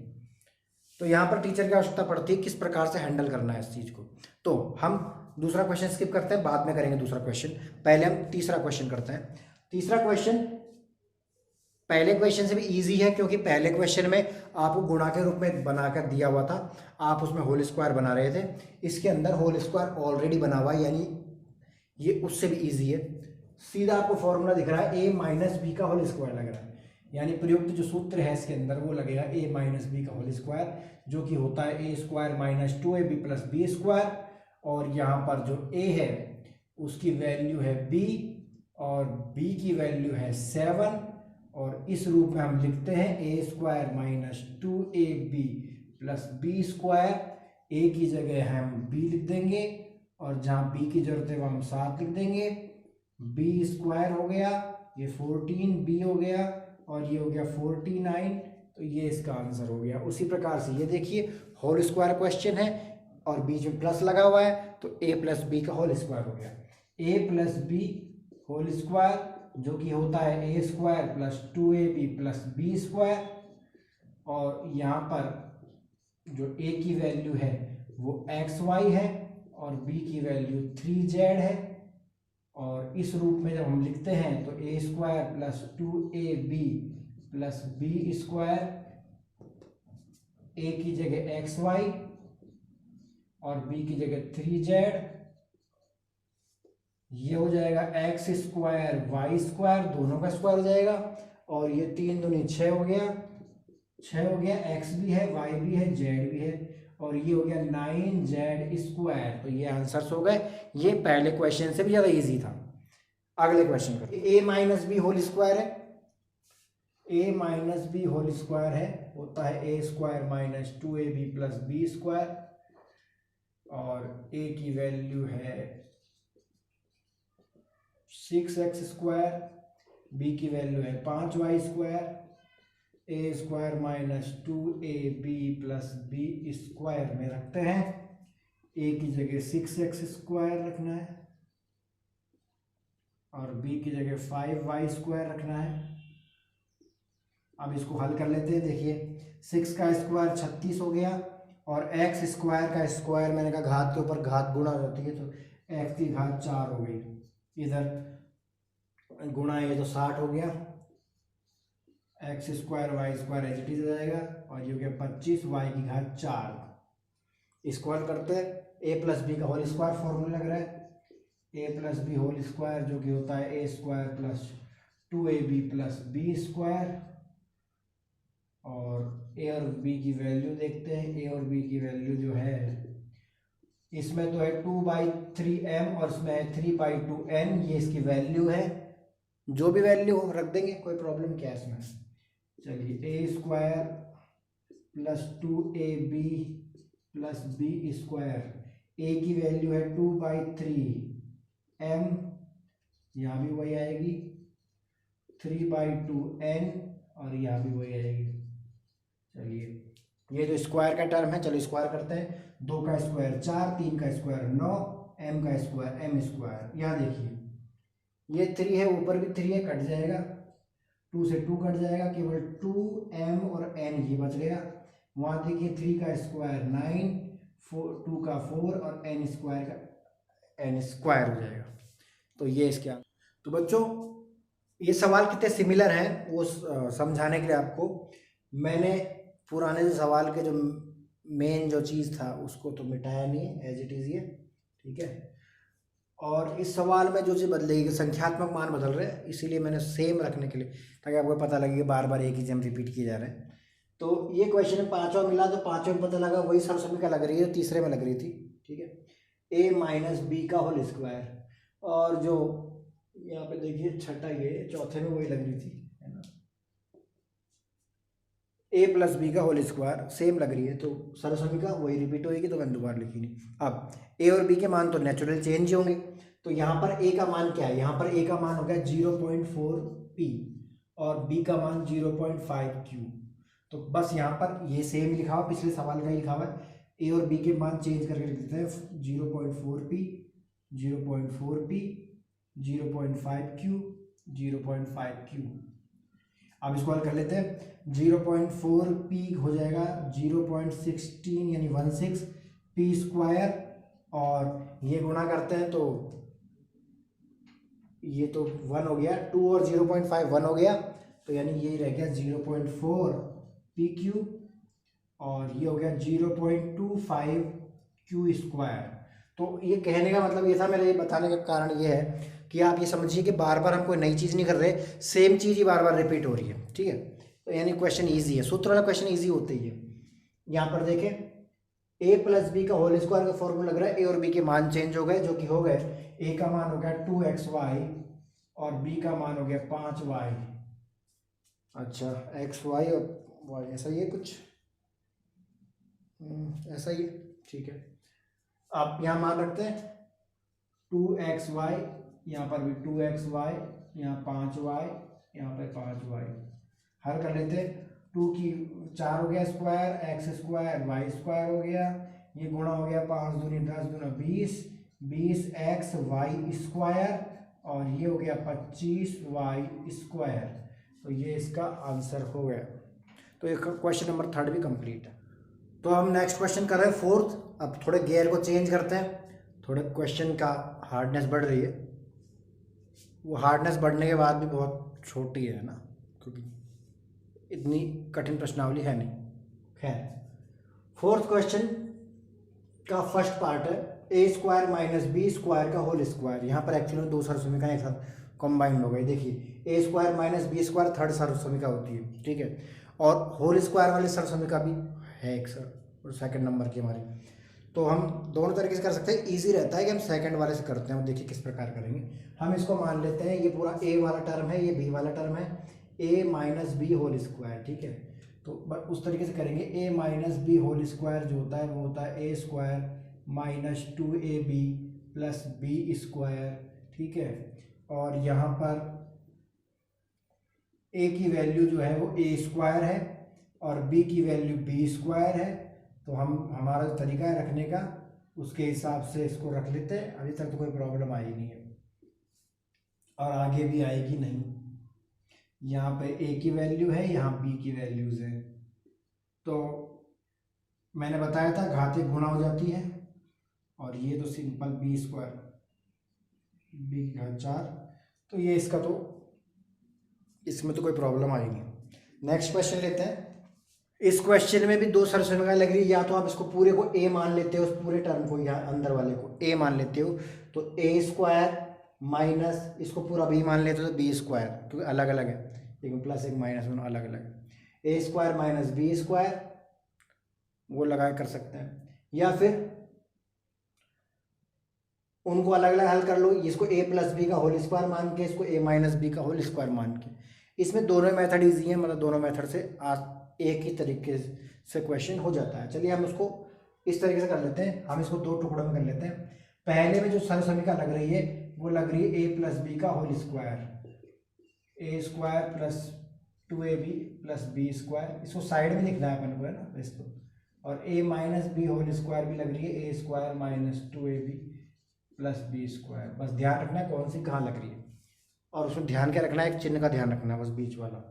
S1: तो यहाँ पर टीचर की आवश्यकता पड़ती है किस प्रकार से हैंडल करना है इस चीज़ को। तो हम दूसरा क्वेश्चन स्किप करते हैं, बाद में करेंगे दूसरा क्वेश्चन, पहले हम तीसरा क्वेश्चन करते हैं। तीसरा क्वेश्चन पहले क्वेश्चन से भी इजी है, क्योंकि पहले क्वेश्चन में आपको गुणा के रूप में बनाकर दिया हुआ था, आप उसमें होल स्क्वायर बना रहे थे। इसके अंदर होल स्क्वायर ऑलरेडी बना हुआ है, यानी ये उससे भी इजी है। सीधा आपको फॉर्मूला दिख रहा है, a माइनस बी का होल स्क्वायर लग रहा है, यानी प्रयुक्त जो सूत्र है इसके अंदर वो लगेगा a माइनस बी का होल स्क्वायर, जो कि होता है a square minus 2ab plus b square. और यहाँ पर जो a है उसकी वैल्यू है b और b की वैल्यू है 7, और इस रूप में हम लिखते हैं a square minus 2ab plus b square. a की जगह हम b लिख देंगे और जहाँ b की जरूरत है वहाँ हम 7 लिख देंगे। b स्क्वायर हो गया, ये 14b हो गया और ये हो गया 49। तो ये इसका आंसर हो गया। उसी प्रकार से ये देखिए होल स्क्वायर क्वेश्चन है और बीच में प्लस लगा हुआ है, तो a प्लस बी का होल स्क्वायर हो गया, a plus b whole square, जो कि होता है a square plus 2ab plus b square. और यहाँ पर जो a की वैल्यू है वो xy है और b की वैल्यू 3z है। और इस रूप में जब हम लिखते हैं तो a square plus 2ab plus b square, a की जगह xy और b की जगह 3z, ये हो जाएगा x स्क्वायर वाई स्क्वायर, दोनों का स्क्वायर हो जाएगा। और ये 3 दूनी 6 हो गया, 6 हो गया, x भी है y भी है z भी है, और ये हो गया 9z स्क्वायर। तो ये आंसर्स हो गए। ये पहले क्वेश्चन से भी ज़्यादा इजी था। अगले क्वेश्चन पर a minus b whole square है, a minus b whole square है, होता है a square minus 2ab plus b square, और a की वैल्यू है 6x स्क्वायर, b की वैल्यू है 5y square, a square minus 2ab plus b square में रखते हैं। a की जगह 6x स्क्वायर रखना है और b की जगह 5y स्क्वायर रखना है। अब इसको हल कर लेते हैं। देखिए 6 का स्क्वायर 36 हो गया और x स्क्वायर का स्क्वायर, मैंने कहा घात के ऊपर घात गुणा हो जाती है, तो एक्स की घात 4 हो गई, इधर गुणा ये तो 60 हो गया, एक्स स्क्वायर वाई स्क्वायर एच टी जाएगा, और ये हो गया 25 वाई की घात 4। स्क्वायर करते हैं, ए प्लस बी का होल स्क्वायर फॉर्मूला लग रहा है, a plus b whole square जो कि होता है a square plus 2ab plus b square, और ए और बी की वैल्यू देखते हैं। ए और बी की वैल्यू जो है इसमें तो है 2/3m और इसमें है 3/2n, ये इसकी वैल्यू है, जो भी वैल्यू हो रख देंगे, कोई प्रॉब्लम क्या है इसमें। चलिए a square plus 2ab plus b square, a की वैल्यू है 2/3m, यहाँ भी वही आएगी, 3/2n और यहाँ भी वही आएगी। चलिए ये जो स्क्वायर का टर्म है, चलो स्क्वायर करते हैं। 2 का स्क्वायर 4, 3 का स्क्वायर 9, m का स्क्वायर m स्क्वायर। यहाँ देखिए ये 3 है, ऊपर भी 3 है, कट जाएगा, 2 से 2 कट जाएगा, केवल 2m और n ये बच गया। वहाँ देखिए 3 का स्क्वायर 9, 2 का 4 और n स्क्वायर का n स्क्वायर हो जाएगा। तो ये इसके तो बच्चों ये सवाल कितने सिमिलर हैं वो समझाने के लिए आपको मैंने पुराने जो सवाल के जो मेन जो चीज़ था उसको तो मिटाया नहीं है, एज इट इज़ ये, ठीक है। और इस सवाल में जो चीज़ बदलेगी, संख्यात्मक मान बदल रहे हैं, इसीलिए मैंने सेम रखने के लिए, ताकि आपको पता लगे कि बार बार एक ही चीज़ रिपीट किए जा रहे हैं। तो ये क्वेश्चन पाँचों मिला तो पाँचों में पता लगा वही सरसमी लग रही है, तीसरे में लग रही थी, ठीक है, a माइनस बी का होल स्क्वायर, और जो यहाँ पे देखिए छठा ये चौथे में वही लग रही थी, है ना, a प्लस बी का होल स्क्वायर सेम लग रही है, तो सरसमी का वही रिपीट होगी, तो मैंने दोबारा लिखी नहीं। अब a और b के मान तो नेचुरल चेंज ही होंगे, तो यहाँ पर a का मान क्या है, यहाँ पर a का मान हो गया 0.4p और b का मान 0.5q, तो बस यहाँ पर ये सेम लिखा हुआ, पिछले सवाल का ही लिखा हुआ है, a और b के मान चेंज करके लिख देते हैं, 0.4p 0.4p 0.5q 0.5q। अब इसको हल कर लेते हैं, 0.4p हो जाएगा 0.16 यानी 16 p स्क्वायर, और ये गुणा करते हैं तो ये तो 1 हो गया, 2 और 0.5 1 हो गया, तो यानी ये रह गया 0.4 pq, और ये हो गया 0.25 q स्क्वायर। तो ये कहने का मतलब ये था, मेरे ये बताने का कारण ये है कि आप ये समझिए कि बार बार हम कोई नई चीज़ नहीं कर रहे, सेम चीज़ ही बार बार रिपीट हो रही है, ठीक है। तो यानी क्वेश्चन इजी है, सूत्र वाला क्वेश्चन इजी होते ही है। यहाँ पर देखें a प्लस बी का होल स्क्वायर का फॉर्मूला लग रहा है, a और b के मान चेंज हो गए, जो कि हो गए, a का मान हो गया 2xy और b का मान हो गया 5y। अच्छा xy और y ऐसा ही है कुछ, ऐसा ही है, ठीक है। आप यहाँ मान रखते हैं 2xy, यहाँ पर भी 2xy, यहाँ 5y, यहाँ पर 5y, हल कर लेते हैं। 2 की 4 हो गया स्क्वायर, एक्स स्क्वायर वाई स्क्वायर हो गया, ये गुणा हो गया 5 दूनी 10 दूना 20, 20 एक्स वाई स्क्वायर, और ये हो गया 25 वाई स्क्वायर। तो ये इसका आंसर हो गया। तो ये क्वेश्चन नंबर 3 भी कंप्लीट है। तो हम नेक्स्ट क्वेश्चन कर रहे हैं 4th। अब थोड़े गियर को चेंज करते हैं, थोड़े क्वेश्चन का हार्डनेस बढ़ रही है, वो हार्डनेस बढ़ने के बाद भी बहुत छोटी है ना, क्योंकि इतनी कठिन प्रश्नावली है नहीं। खैर 4th क्वेश्चन का फर्स्ट पार्ट है a square minus b square का होल स्क्वायर। यहाँ पर एक्चुअली दो सरसमीका एक साथ कंबाइंड हो गई। देखिए a square minus b square third सरसमीका होती है, ठीक है, और होल स्क्वायर वाली सरसमीका भी है एक सर, और सेकंड नंबर की हमारी। तो हम दोनों तरीके से कर सकते हैं, इजी रहता है कि हम सेकंड वाले से करते हैं। और देखिए किस प्रकार करेंगे। हम इसको मान लेते हैं ये पूरा ए वाला टर्म है, ये बी वाला टर्म है, a minus b whole square, ठीक है। तो उस तरीके से करेंगे, a minus b whole square जो होता है वो होता है a square minus 2ab plus b square, ठीक है। और यहाँ पर ए की वैल्यू जो है वो ए स्क्वायर है और बी की वैल्यू बी स्क्वायर है। तो हम हमारा जो तरीका है रखने का उसके हिसाब से इसको रख लेते हैं। अभी तक तो कोई प्रॉब्लम आई नहीं है और आगे भी आएगी नहीं। यहाँ पे ए की वैल्यू है, यहाँ बी की वैल्यूज है। तो मैंने बताया था घातीय गुणा हो जाती है, और ये तो सिंपल बी स्क्वायर बी की घात 4। तो ये इसका तो इसमें तो कोई प्रॉब्लम आएगी। नेक्स्ट क्वेश्चन लेते हैं। इस क्वेश्चन में भी दो सरसमीकरण लग रही है, या तो आप इसको पूरे को a मान लेते हो, उस पूरे टर्म को यहाँ अंदर वाले को a मान लेते हो तो a स्क्वायर माइनस इसको पूरा b मान लेते हो तो b स्क्वायर, क्योंकि अलग अलग है, एक में प्लस एक माइनस, दोनों अलग अलग है। a square minus b square वो लगा कर सकते हैं, या फिर उनको अलग अलग हल कर लो, इसको a प्लस बी का होल स्क्वायर मान के, इसको a माइनस बी का होल स्क्वायर मान के। इसमें दोनों मेथड ईजी है, मतलब दोनों मेथड से एक ही तरीके से क्वेश्चन हो जाता है। चलिए हम उसको इस तरीके से कर लेते हैं, हम इसको दो टुकड़ों में कर लेते हैं। पहले में जो सरसमीकरण लग रही है वो लग रही है a प्लस बी का whole square, a square plus 2ab plus b square, इसको साइड में लिखना है अपन को, है ना इसको। और a minus b whole square भी लग रही है a square minus 2ab plus b square. बस ध्यान रखना है कौन सी कहाँ लग रही है, और उसमें ध्यान क्या रखना है, एक चिन्ह का ध्यान रखना है बस बीच वाला।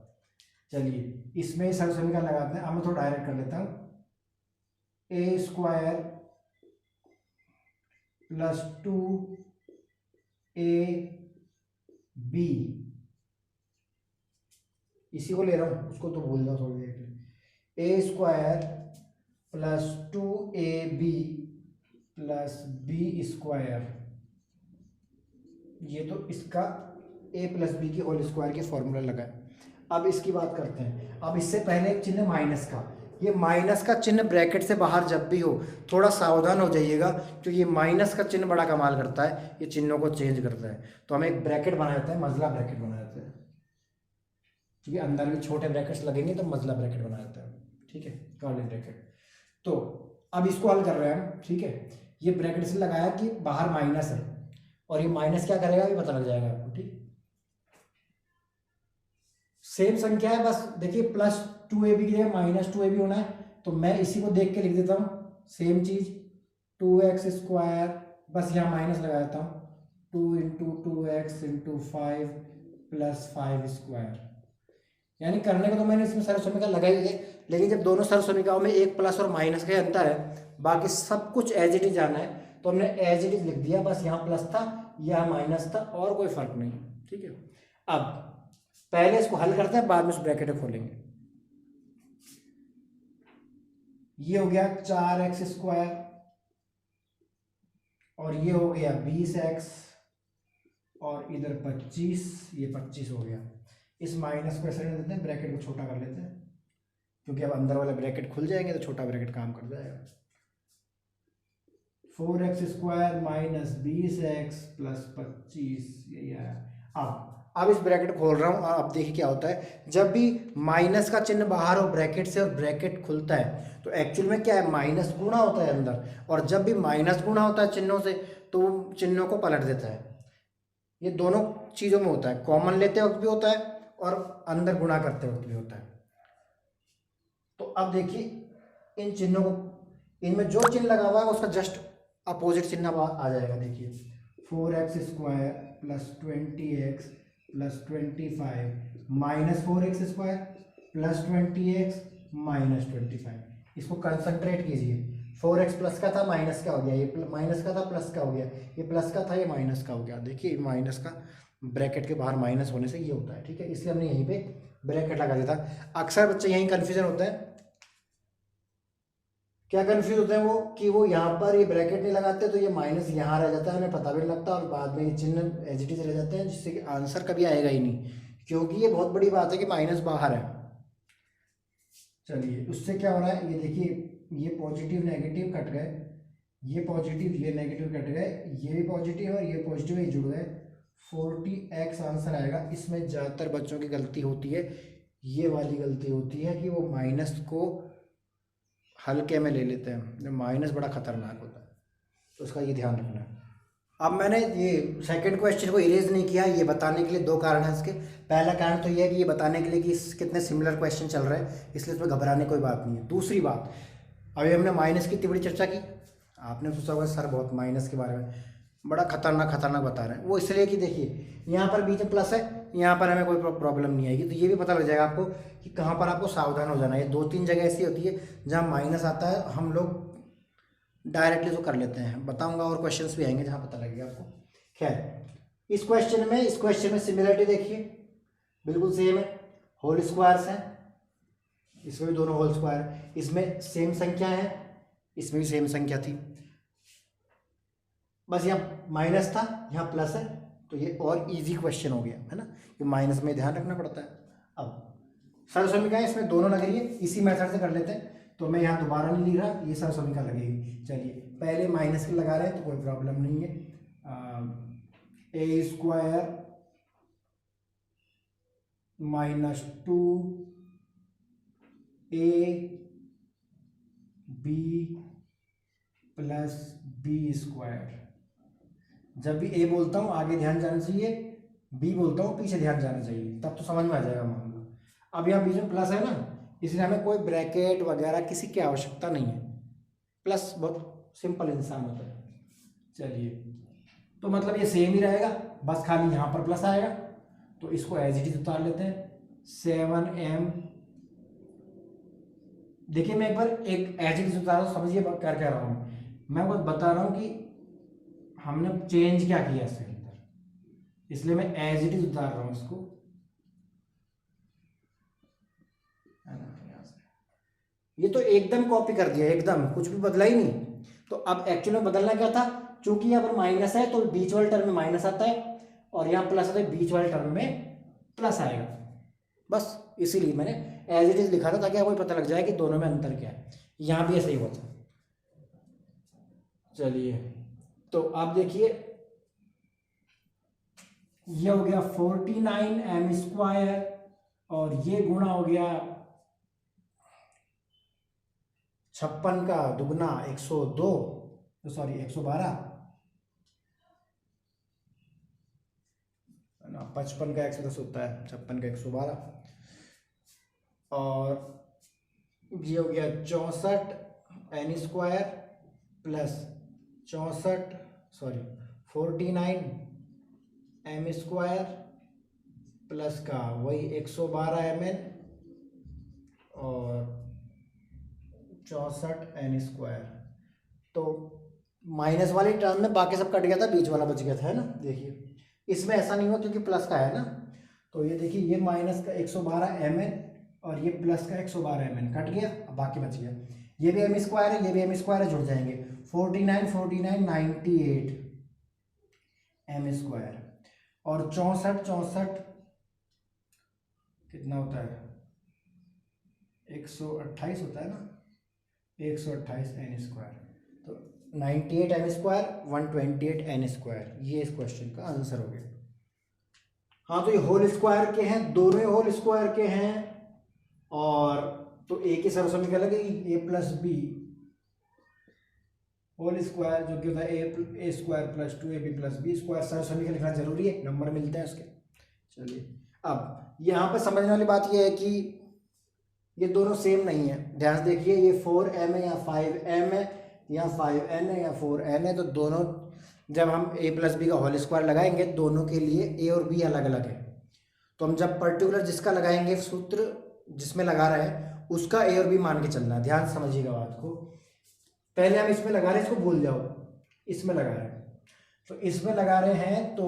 S1: चलिए इसमें सरसमीकरण लगाते हैं। अब मैं थोड़ा डायरेक्ट कर लेता हूँ, ए स्क्वायर प्लस 2ab, इसी को ले रहा हूँ, उसको तो भूल जाओ थोड़ी देर के लिए। A square plus 2ab plus b square, ये तो इसका a प्लस बी की होल स्क्वायर की फॉर्मूला लगा है। अब इसकी बात करते हैं। अब इससे पहले एक चिन्ह माइनस का, ये माइनस का चिन्ह ब्रैकेट से बाहर जब भी हो थोड़ा सावधान हो जाइएगा, क्योंकि ये माइनस का चिन्ह बड़ा कमाल करता है, ये चिन्हों को चेंज करता है। तो हम एक ब्रैकेट बना देते हैं, मजला ब्रैकेट बना देते हैं, क्योंकि अंदर भी छोटे ब्रैकेट्स लगेंगे तो मजला ब्रैकेट बना देते हैं, ठीक है, कर्ली ब्रैकेट। तो अब इसको हल कर रहे हैं हम, ठीक है। ये ब्रैकेट से लगाया कि बाहर माइनस है, और ये माइनस क्या करेगा ये पता लग जाएगा आपको, ठीक। सेम संख्या है, बस देखिए प्लस 2ab की जगह माइनस 2ab होना है, तो मैं इसी को देख के लिख देता हूँ सेम चीज, 2x स्क्वायर, बस यहाँ माइनस लगा देता हूँ, 2 into 2x into 5 plus 5 square. यानी करने को तो मैंने इसमें सरसमीकरण लगाई है, लेकिन जब दोनों सरसमीकरणों में एक प्लस और माइनस का अंतर है, बाकी सब कुछ एज इट इज जाना है, तो हमने एज इट इज लिख दिया, बस यहाँ प्लस था यहाँ माइनस था, और कोई फर्क नहीं, ठीक है। अब पहले इसको हल करते हैं, बाद में इस ब्रैकेट को खोलेंगे। ये हो गया 4x स्क्वायर, और ये हो गया 20x, और इधर 25, ये 25 हो गया। इस माइनस को ऐसे देते हैं, ब्रैकेट को छोटा कर लेते हैं, क्योंकि अब अंदर वाले ब्रैकेट खुल जाएंगे तो छोटा ब्रैकेट काम कर जाएगा। 4x square minus 20x plus 25, यही आया। अब इस ब्रैकेट खोल रहा हूँ, और अब देखिए क्या होता है, जब भी माइनस का चिन्ह बाहर हो ब्रैकेट से और ब्रैकेट खुलता है, तो एक्चुअल में क्या है, माइनस गुणा होता है अंदर, और जब भी माइनस गुणा होता है चिन्हों से, तो वो चिन्हों को पलट देता है। ये दोनों चीज़ों में होता है, कॉमन लेते वक्त भी होता है और अंदर गुणा करते वक्त भी होता है। तो अब देखिए इन चिन्हों को, इनमें जो चिन्ह लगा हुआ है उसका जस्ट अपोजिट चिन्ह आ जाएगा। देखिए 4x square plus 20x plus 25 minus 4x square plus 20x minus 25, इसको कंसंट्रेट कीजिए। 4x प्लस का था, माइनस का हो गया, ये माइनस का था प्लस का हो गया, ये प्लस का था ये माइनस का हो गया। देखिए माइनस का ब्रैकेट के बाहर माइनस होने से ये होता है, ठीक है, इसलिए हमने यहीं पे ब्रैकेट लगा दिया था। अक्सर बच्चे यहीं कन्फ्यूजन होता है, क्या कंफ्यूज होते हैं वो, कि वो यहाँ पर ये ब्रैकेट नहीं लगाते तो ये माइनस यहाँ रह जाता है, हमें पता भी नहीं लगता, और बाद में ये चिन्ह एज इट इज रह जाते हैं, जिससे कि आंसर कभी आएगा ही नहीं, क्योंकि ये बहुत बड़ी बात है कि माइनस बाहर है। चलिए उससे क्या हो रहा है, ये देखिए, ये पॉजिटिव नेगेटिव कट गए, ये पॉजिटिव ये नेगेटिव कट गए, ये भी पॉजिटिव और ये पॉजिटिव ये जुड़ गए, 40x आंसर आएगा। इसमें ज़्यादातर बच्चों की गलती होती है, ये वाली गलती होती है कि वो माइनस को हल्के में ले लेते हैं, माइनस बड़ा खतरनाक होता है, तो उसका ये ध्यान रखना है। अब मैंने ये सेकंड क्वेश्चन को इरेज नहीं किया, ये बताने के लिए दो कारण हैं इसके। पहला कारण तो ये है कि ये बताने के लिए कि कितने सिमिलर क्वेश्चन चल रहे हैं, इसलिए इसमें घबराने कोई बात नहीं है। दूसरी बात, अभी हमने माइनस की इतनी बड़ी चर्चा की, आपने सोचा होगा सर बहुत माइनस के बारे में बड़ा खतरनाक बता रहे हैं, वो इसलिए कि देखिए यहाँ पर बीच में प्लस है, यहाँ पर हमें कोई प्रॉब्लम नहीं आएगी, तो ये भी पता लग जाएगा आपको कि कहाँ पर आपको सावधान हो जाना है। 2-3 जगह ऐसी होती है जहाँ माइनस आता है, हम लोग डायरेक्टली तो कर लेते हैं, बताऊंगा और क्वेश्चंस भी आएंगे जहाँ पता लगेगा आपको। खैर इस क्वेश्चन में सिमिलरिटी देखिए, बिल्कुल सेम है, होल स्क्वायर्स हैं, इसमें भी दोनों होल स्क्वायर, इसमें सेम संख्या है, इसमें भी सेम संख्या थी, बस यहाँ माइनस था यहाँ प्लस है, तो ये और इजी क्वेश्चन हो गया है ना, ये माइनस में ध्यान रखना पड़ता है। अब सरसमीका है, इसमें दोनों लग रही है, इसी मेथड से कर लेते हैं, तो मैं यहाँ दोबारा नहीं लिख रहा, ये सरसमीका लगेगी। चलिए पहले माइनस के लगा रहे हैं तो कोई प्रॉब्लम नहीं है, a square minus 2 a b plus b square. जब भी ए बोलता हूँ आगे ध्यान जाना चाहिए, बी बोलता हूँ पीछे ध्यान जाना चाहिए, तब तो समझ में आ जाएगा मामला। अब यहाँ बीच में प्लस है ना, इसलिए हमें कोई ब्रैकेट वगैरह किसी की आवश्यकता नहीं है, प्लस बहुत सिंपल इंसान होता है। चलिए तो मतलब ये सेम ही रहेगा, बस खाली यहाँ पर प्लस आएगा, तो इसको एज इट इज उतार लेते हैं। 7m, देखिए मैं एक बार एक एज इट इज उतार रहा, समझिए क्या कह रहा हूँ मैं बस बता रहा हूँ कि हमने चेंज क्या किया इसके अंदर, इसलिए मैं एज इट इज उतार रहा हूँ इसको, ये तो एकदम कॉपी कर दिया, एकदम कुछ भी बदला ही नहीं। तो अब एक्चुअली में बदलना क्या था, चूंकि यहाँ पर माइनस है तो बीच वाले टर्म में माइनस आता है, और यहाँ प्लस आता है, बीच वाले टर्म में प्लस आएगा, बस इसीलिए मैंने एज इट इज लिखा था ताकि आपको पता लग जाए कि दोनों में अंतर क्या है। यहाँ भी ऐसा ही हुआ था। चलिए तो आप देखिए, ये हो गया 49m स्क्वायर, और ये गुणा हो गया 56 का दुगना 102, सॉरी 112, 55 का 110 होता है, 56 का 112, और ये हो गया 64n square plus 49m square plus का वही 112mn और 64n स्क्वायर। तो माइनस वाली टर्म में बाकी सब कट गया था, बीच वाला बच गया था, है ना। देखिए इसमें ऐसा नहीं हुआ क्योंकि प्लस का है ना, तो ये देखिए ये माइनस का 112mn और ये प्लस का 112mn कट गया, अब बाकी बच गया, ये भी एम स्क्वायर है, ये भी एम स्क्वायर है, जुड़ जाएंगे 49 98 एम स्क्वायर, और 64 कितना होता है 128 होता है ना, 128 एन स्क्वायर, तो 98 एम स्क्वायर 128 एन स्क्वायर, ये इस क्वेश्चन का आंसर हो गया। हाँ तो ये होल स्क्वायर के हैं, दोनों होल स्क्वायर के हैं, और तो ए की सरसमीका लगेगी a plus b whole square, जो कि होता है a square plus 2ab plus b square. सरसमीका लिखना जरूरी है, नंबर मिलते हैं उसके। चलिए अब यहाँ पर समझने वाली बात यह है कि ये दोनों सेम नहीं है, ध्यान से देखिए, ये 4m है या 5m है या 5n है या 4n है, तो दोनों जब हम a प्लस बी का होल स्क्वायर लगाएंगे दोनों के लिए a और b अलग अलग है, तो हम जब पर्टिकुलर जिसका लगाएंगे सूत्र जिसमें लगा रहे हैं उसका a और b मान के चलना है। ध्यान समझिएगा बात को, पहले हम इसमें लगा रहे हैं, इसको भूल जाओ, इसमें लगा रहे हैं, तो इसमें लगा रहे हैं तो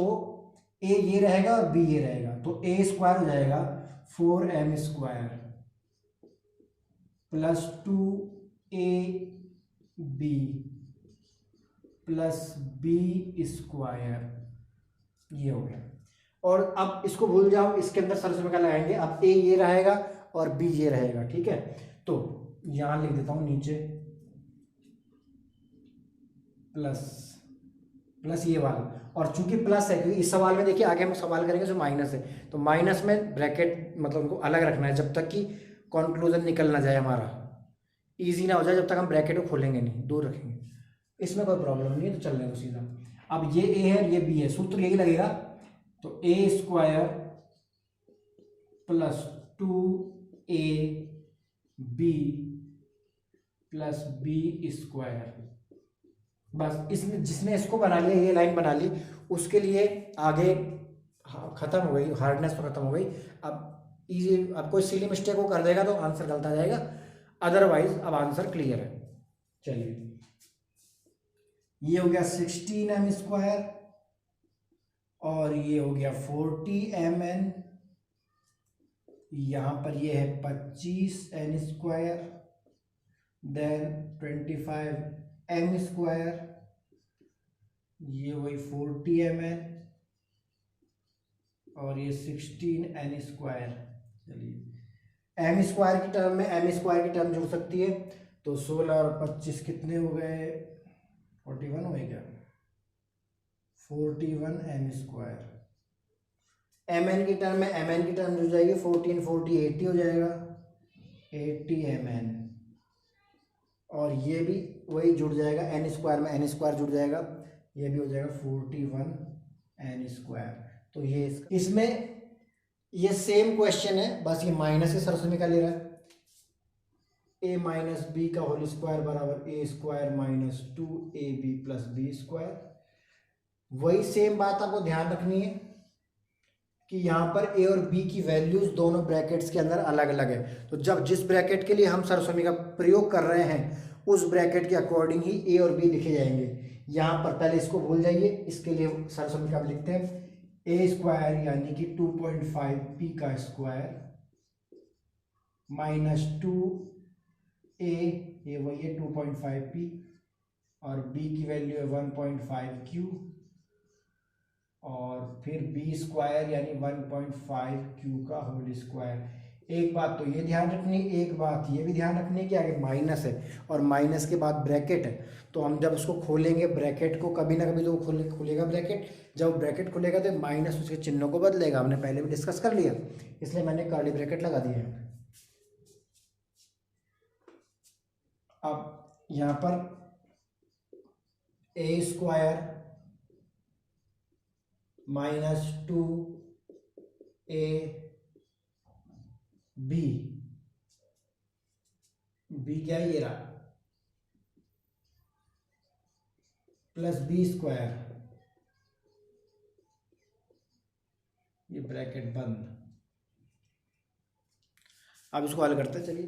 S1: a ये रहेगा और b ये रहेगा, तो a स्क्वायर हो जाएगा 4m square plus 2ab plus b square, ये हो गया। और अब इसको भूल जाओ, इसके अंदर सरसमीका लगाएंगे, अब a ये रहेगा और b ये रहेगा, ठीक है। तो यहां लिख देता हूं नीचे प्लस ये वाला, और चूंकि प्लस है क्योंकि इस सवाल में देखिए आगे हम सवाल करेंगे जो माइनस है, तो माइनस में ब्रैकेट मतलब उनको अलग रखना है जब तक कि कंक्लूजन निकल ना जाए हमारा, इजी ना हो जाए, जब तक हम ब्रैकेट को खोलेंगे नहीं, दूर रखेंगे, इसमें कोई प्रॉब्लम नहीं है, तो चल रहे हैं सीधा। अब ये a है ये b है, सूत्र यही लगेगा, तो a square plus 2ab plus b square, बस इसमें जिसने इसको बना लिया, ये लाइन बना ली, उसके लिए आगे खत्म हो गई, हार्डनेस तो खत्म हो गई। अब इजी, अब कोई सिली मिस्टेक को कर देगा तो आंसर गलत आ जाएगा, अदरवाइज अब आंसर क्लियर है। चलिए ये हो गया 16m स्क्वायर और ये हो गया 40 mn, यहाँ पर ये है 25n², देन 25m², ये वही 40 mn, और ये 16n²। चलिए m² की टर्म में m² की टर्म जुड़ सकती है, तो 16 और 25 कितने हो गए, 41 हो गया, 41m²। mn की टर्म में mn की टर्म जुड़ जाएगी, 14 40 80 हो जाएगा, 80mn। और ये भी वही जुड़ जाएगा, n² में n² जुड़ जाएगा, ये भी हो जाएगा 41n²। तो ये इसमें ये सेम क्वेश्चन है, बस ये माइनस के सरसमी का ले रहा है। a माइनस बी का होल स्क्वायर बराबर a² minus 2ab plus b²। वही सेम बात आपको ध्यान रखनी है कि यहाँ पर a और b की वैल्यूज दोनों ब्रैकेट्स के अंदर अलग अलग है। तो जब जिस ब्रैकेट के लिए हम सरसमी का प्रयोग कर रहे हैं उस ब्रैकेट के अकॉर्डिंग ही a और b लिखे जाएंगे। यहाँ पर पहले इसको भूल जाइए, इसके लिए सरसमी का लिखते हैं a² यानी कि 2.5p का स्क्वायर माइनस 2a, ये वही है 2.5p, और b की वैल्यू है 1.5q, और फिर b² यानी 1.5q का होल स्क्वायर। एक बात तो ये ध्यान रखनी, एक बात ये भी ध्यान रखनी कि आगे माइनस है और माइनस के बाद ब्रैकेट है, तो हम जब उसको खोलेंगे ब्रैकेट को कभी ना कभी तो खुलेगा ब्रैकेट, जब ब्रैकेट खुलेगा तो माइनस उसके चिन्हों को बदलेगा, हमने पहले भी डिस्कस कर लिया, इसलिए मैंने कर्ली ब्रैकेट लगा दिए हैं। अब यहाँ पर a² माइनस 2ab, b क्या ये रहा, प्लस b², ये ब्रैकेट बंद। अब इसको हल करते हैं, चलिए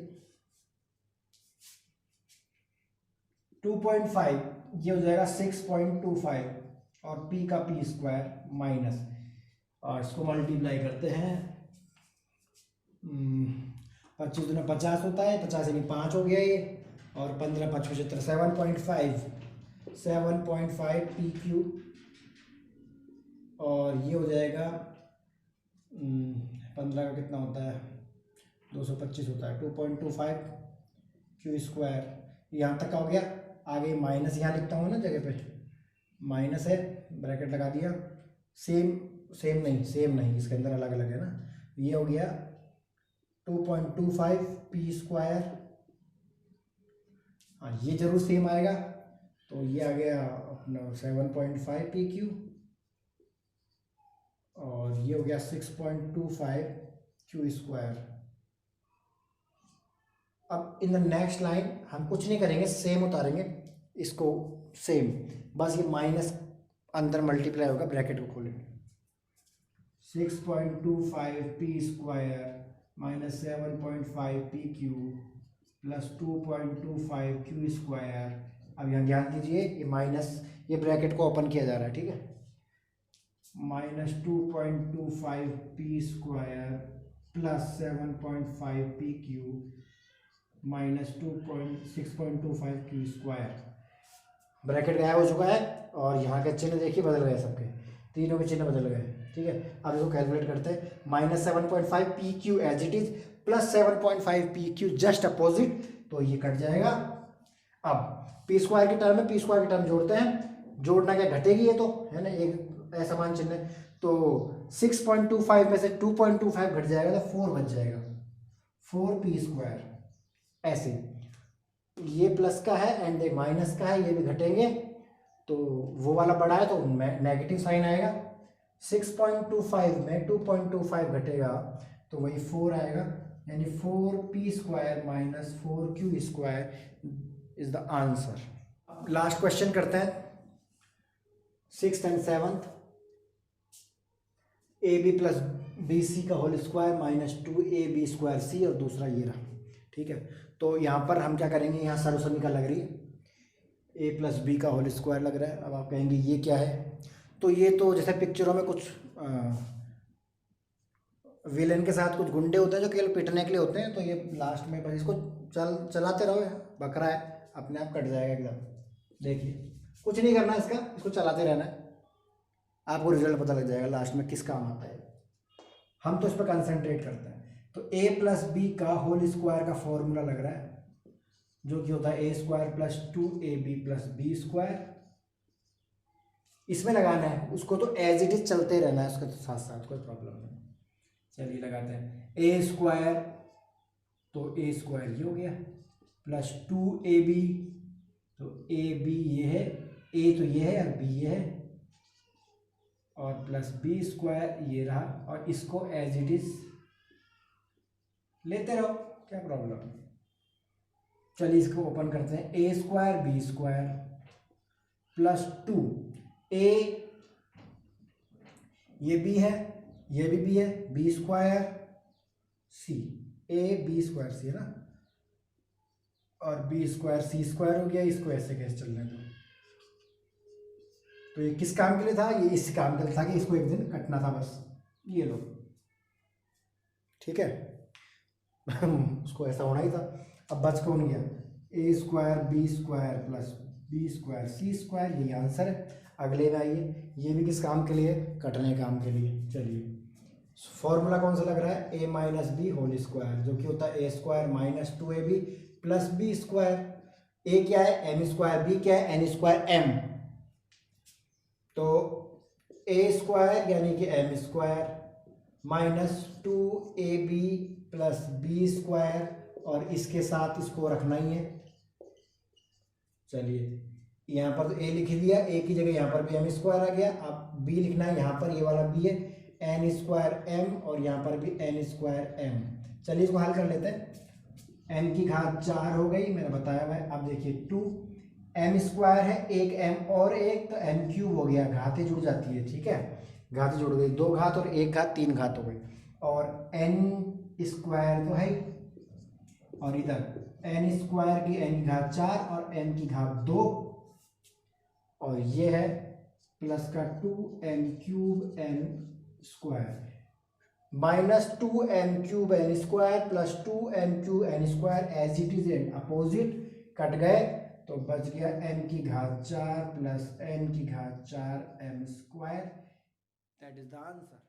S1: 2.5 ये हो जाएगा 6.25, और p का p² माइनस, और इसको मल्टीप्लाई करते हैं, 25 दूना 50 होता है, 50 यानी 5 हो गया ये, और 15 5 75 7.5 pq, और ये हो जाएगा 15 का कितना होता है, 225 होता है, 2.25 q²। यहाँ तक का हो गया, आगे माइनस यहाँ लिखता हूँ ना जगह पे, माइनस है, ब्रैकेट लगा दिया, सेम नहीं, इसके अंदर अलग अलग है ना, ये हो गया 2.25 p², हाँ ये जरूर सेम आएगा, तो ये आ गया अपना 7.5 pq, और ये हो गया 6.25 q²। अब इन द नेक्स्ट लाइन हम कुछ नहीं करेंगे, सेम उतारेंगे इसको, सेम, बस ये माइनस अंदर मल्टीप्लाई होगा, ब्रैकेट को खोलेंगे, 6.25 p² minus 7.5 pq plus 2.25 q²। अब यहाँ ध्यान दीजिए, ये माइनस, ये ब्रैकेट को ओपन किया जा रहा है, ठीक है, minus 2.25 p² plus 7.5 pq minus 6.25 q²। Bracket गायब हो चुका है, और यहाँ के चिन्ह देखिए बदल गए, सबके तीनों के चिन्ह बदल गए, ठीक है। अब इसको कैलकुलेट करते हैं, minus 7.5 pq as it is, plus 7.5 pq just opposite, तो ये कट जाएगा। अब p² की टर्म में p² की टर्म जोड़ते हैं, जोड़ना क्या घटेगी, ये तो है ना, एक असमान चिन्ह है, तो 6.25 में से 2.25 घट जाएगा तो 4 बच जाएगा, 4p², ऐसे ये प्लस का है एंड ये माइनस का है, ये भी घटेंगे, तो वो वाला बड़ा है तो नेगेटिव साइन आएगा, 6.25 में 2.25 घटेगा तो वही 4 आएगा, यानी 4p² minus 4q² is the answer. Last question करते हैं, 6th and 7th, ab plus bc का होल स्क्वायर माइनस 2ab²c, और दूसरा ये रहा, ठीक है। तो यहाँ पर हम क्या करेंगे, यहाँ सर्वसमी का लग रही है, a प्लस बी का होल स्क्वायर लग रहा है। अब आप कहेंगे ये क्या है, तो ये तो जैसे पिक्चरों में कुछ विलेन के साथ कुछ गुंडे होते हैं जो केवल पिटने के लिए होते हैं, तो ये लास्ट में बस इसको चलाते रहो, बकरा है अपने आप कट जाएगा एकदम। देखिए कुछ नहीं करना इसका, इसको चलाते रहना है, आपको रिजल्ट पता लग जाएगा लास्ट में किस काम आता है। हम तो इस पर कंसंट्रेट करते हैं। तो a प्लस बी का होल स्क्वायर का फॉर्मूला लग रहा है, जो कि होता है a square plus 2ab plus b square. इसमें लगाना है, उसको तो एज इट इज चलते रहना है उसके साथ साथ, कोई प्रॉब्लम नहीं। चलिए लगाते हैं a स्क्वायर, तो a स्क्वायर ये हो गया प्लस 2ab, तो ab ये है, a तो ये है और b ये है, और प्लस बी स्क्वायर ये रहा, और इसको एज इट इज लेते रहो, क्या प्रॉब्लम है। चलिए इसको ओपन करते हैं, a square b square plus 2 a, ये b है, ये भी b है, b square c, a b square c है ना, और बी स्क्वायर सी स्क्वायर हो गया। इसको ऐसे कैसे चलने दो। तो ये किस काम के लिए था, ये इस काम के लिए था कि इसको एक दिन कटना था बस, ये लो, ठीक है। उसको ऐसा होना ही था। अब बच कौन गया, a square b square plus b square c square, यही आंसर है। अगले में आइए, ये भी किस काम के लिए, कटने काम के लिए। चलिए फॉर्मूला कौन सा लग रहा है, a minus b whole square, जो कि होता है a square minus 2ab plus b square. a क्या है m स्क्वायर, b क्या है n स्क्वायर m, तो a स्क्वायर यानी कि m square minus 2ab plus b square, और इसके साथ इसको रखना ही है। चलिए यहाँ पर तो a लिख दिया, a की जगह यहाँ पर भी m स्क्वायर आ गया। अब b लिखना है, यहाँ पर ये वाला b है n स्क्वायर m, और यहाँ पर भी n स्क्वायर m। चलिए इसको हल कर लेते हैं। n की घात 4 हो गई, मैंने बताया हुआ है। अब देखिए 2 m स्क्वायर है, एक m और एक, तो m क्यूब हो गया, घातें जुड़ जाती है, ठीक है, घातें जुड़ गई, 2 घात और 1 घात 3 घात हो गई। और n स्क्वायर तो है, और इधर n स्क्वायर की n की घात 4 और n की घात 2, और ये है प्लस का 2n cube n square minus 2n cube n square plus 2n cube n square, as it is and opposite cut गए, तो बच गया n की घात 4 प्लस n की घात 4 m square, that is the answer.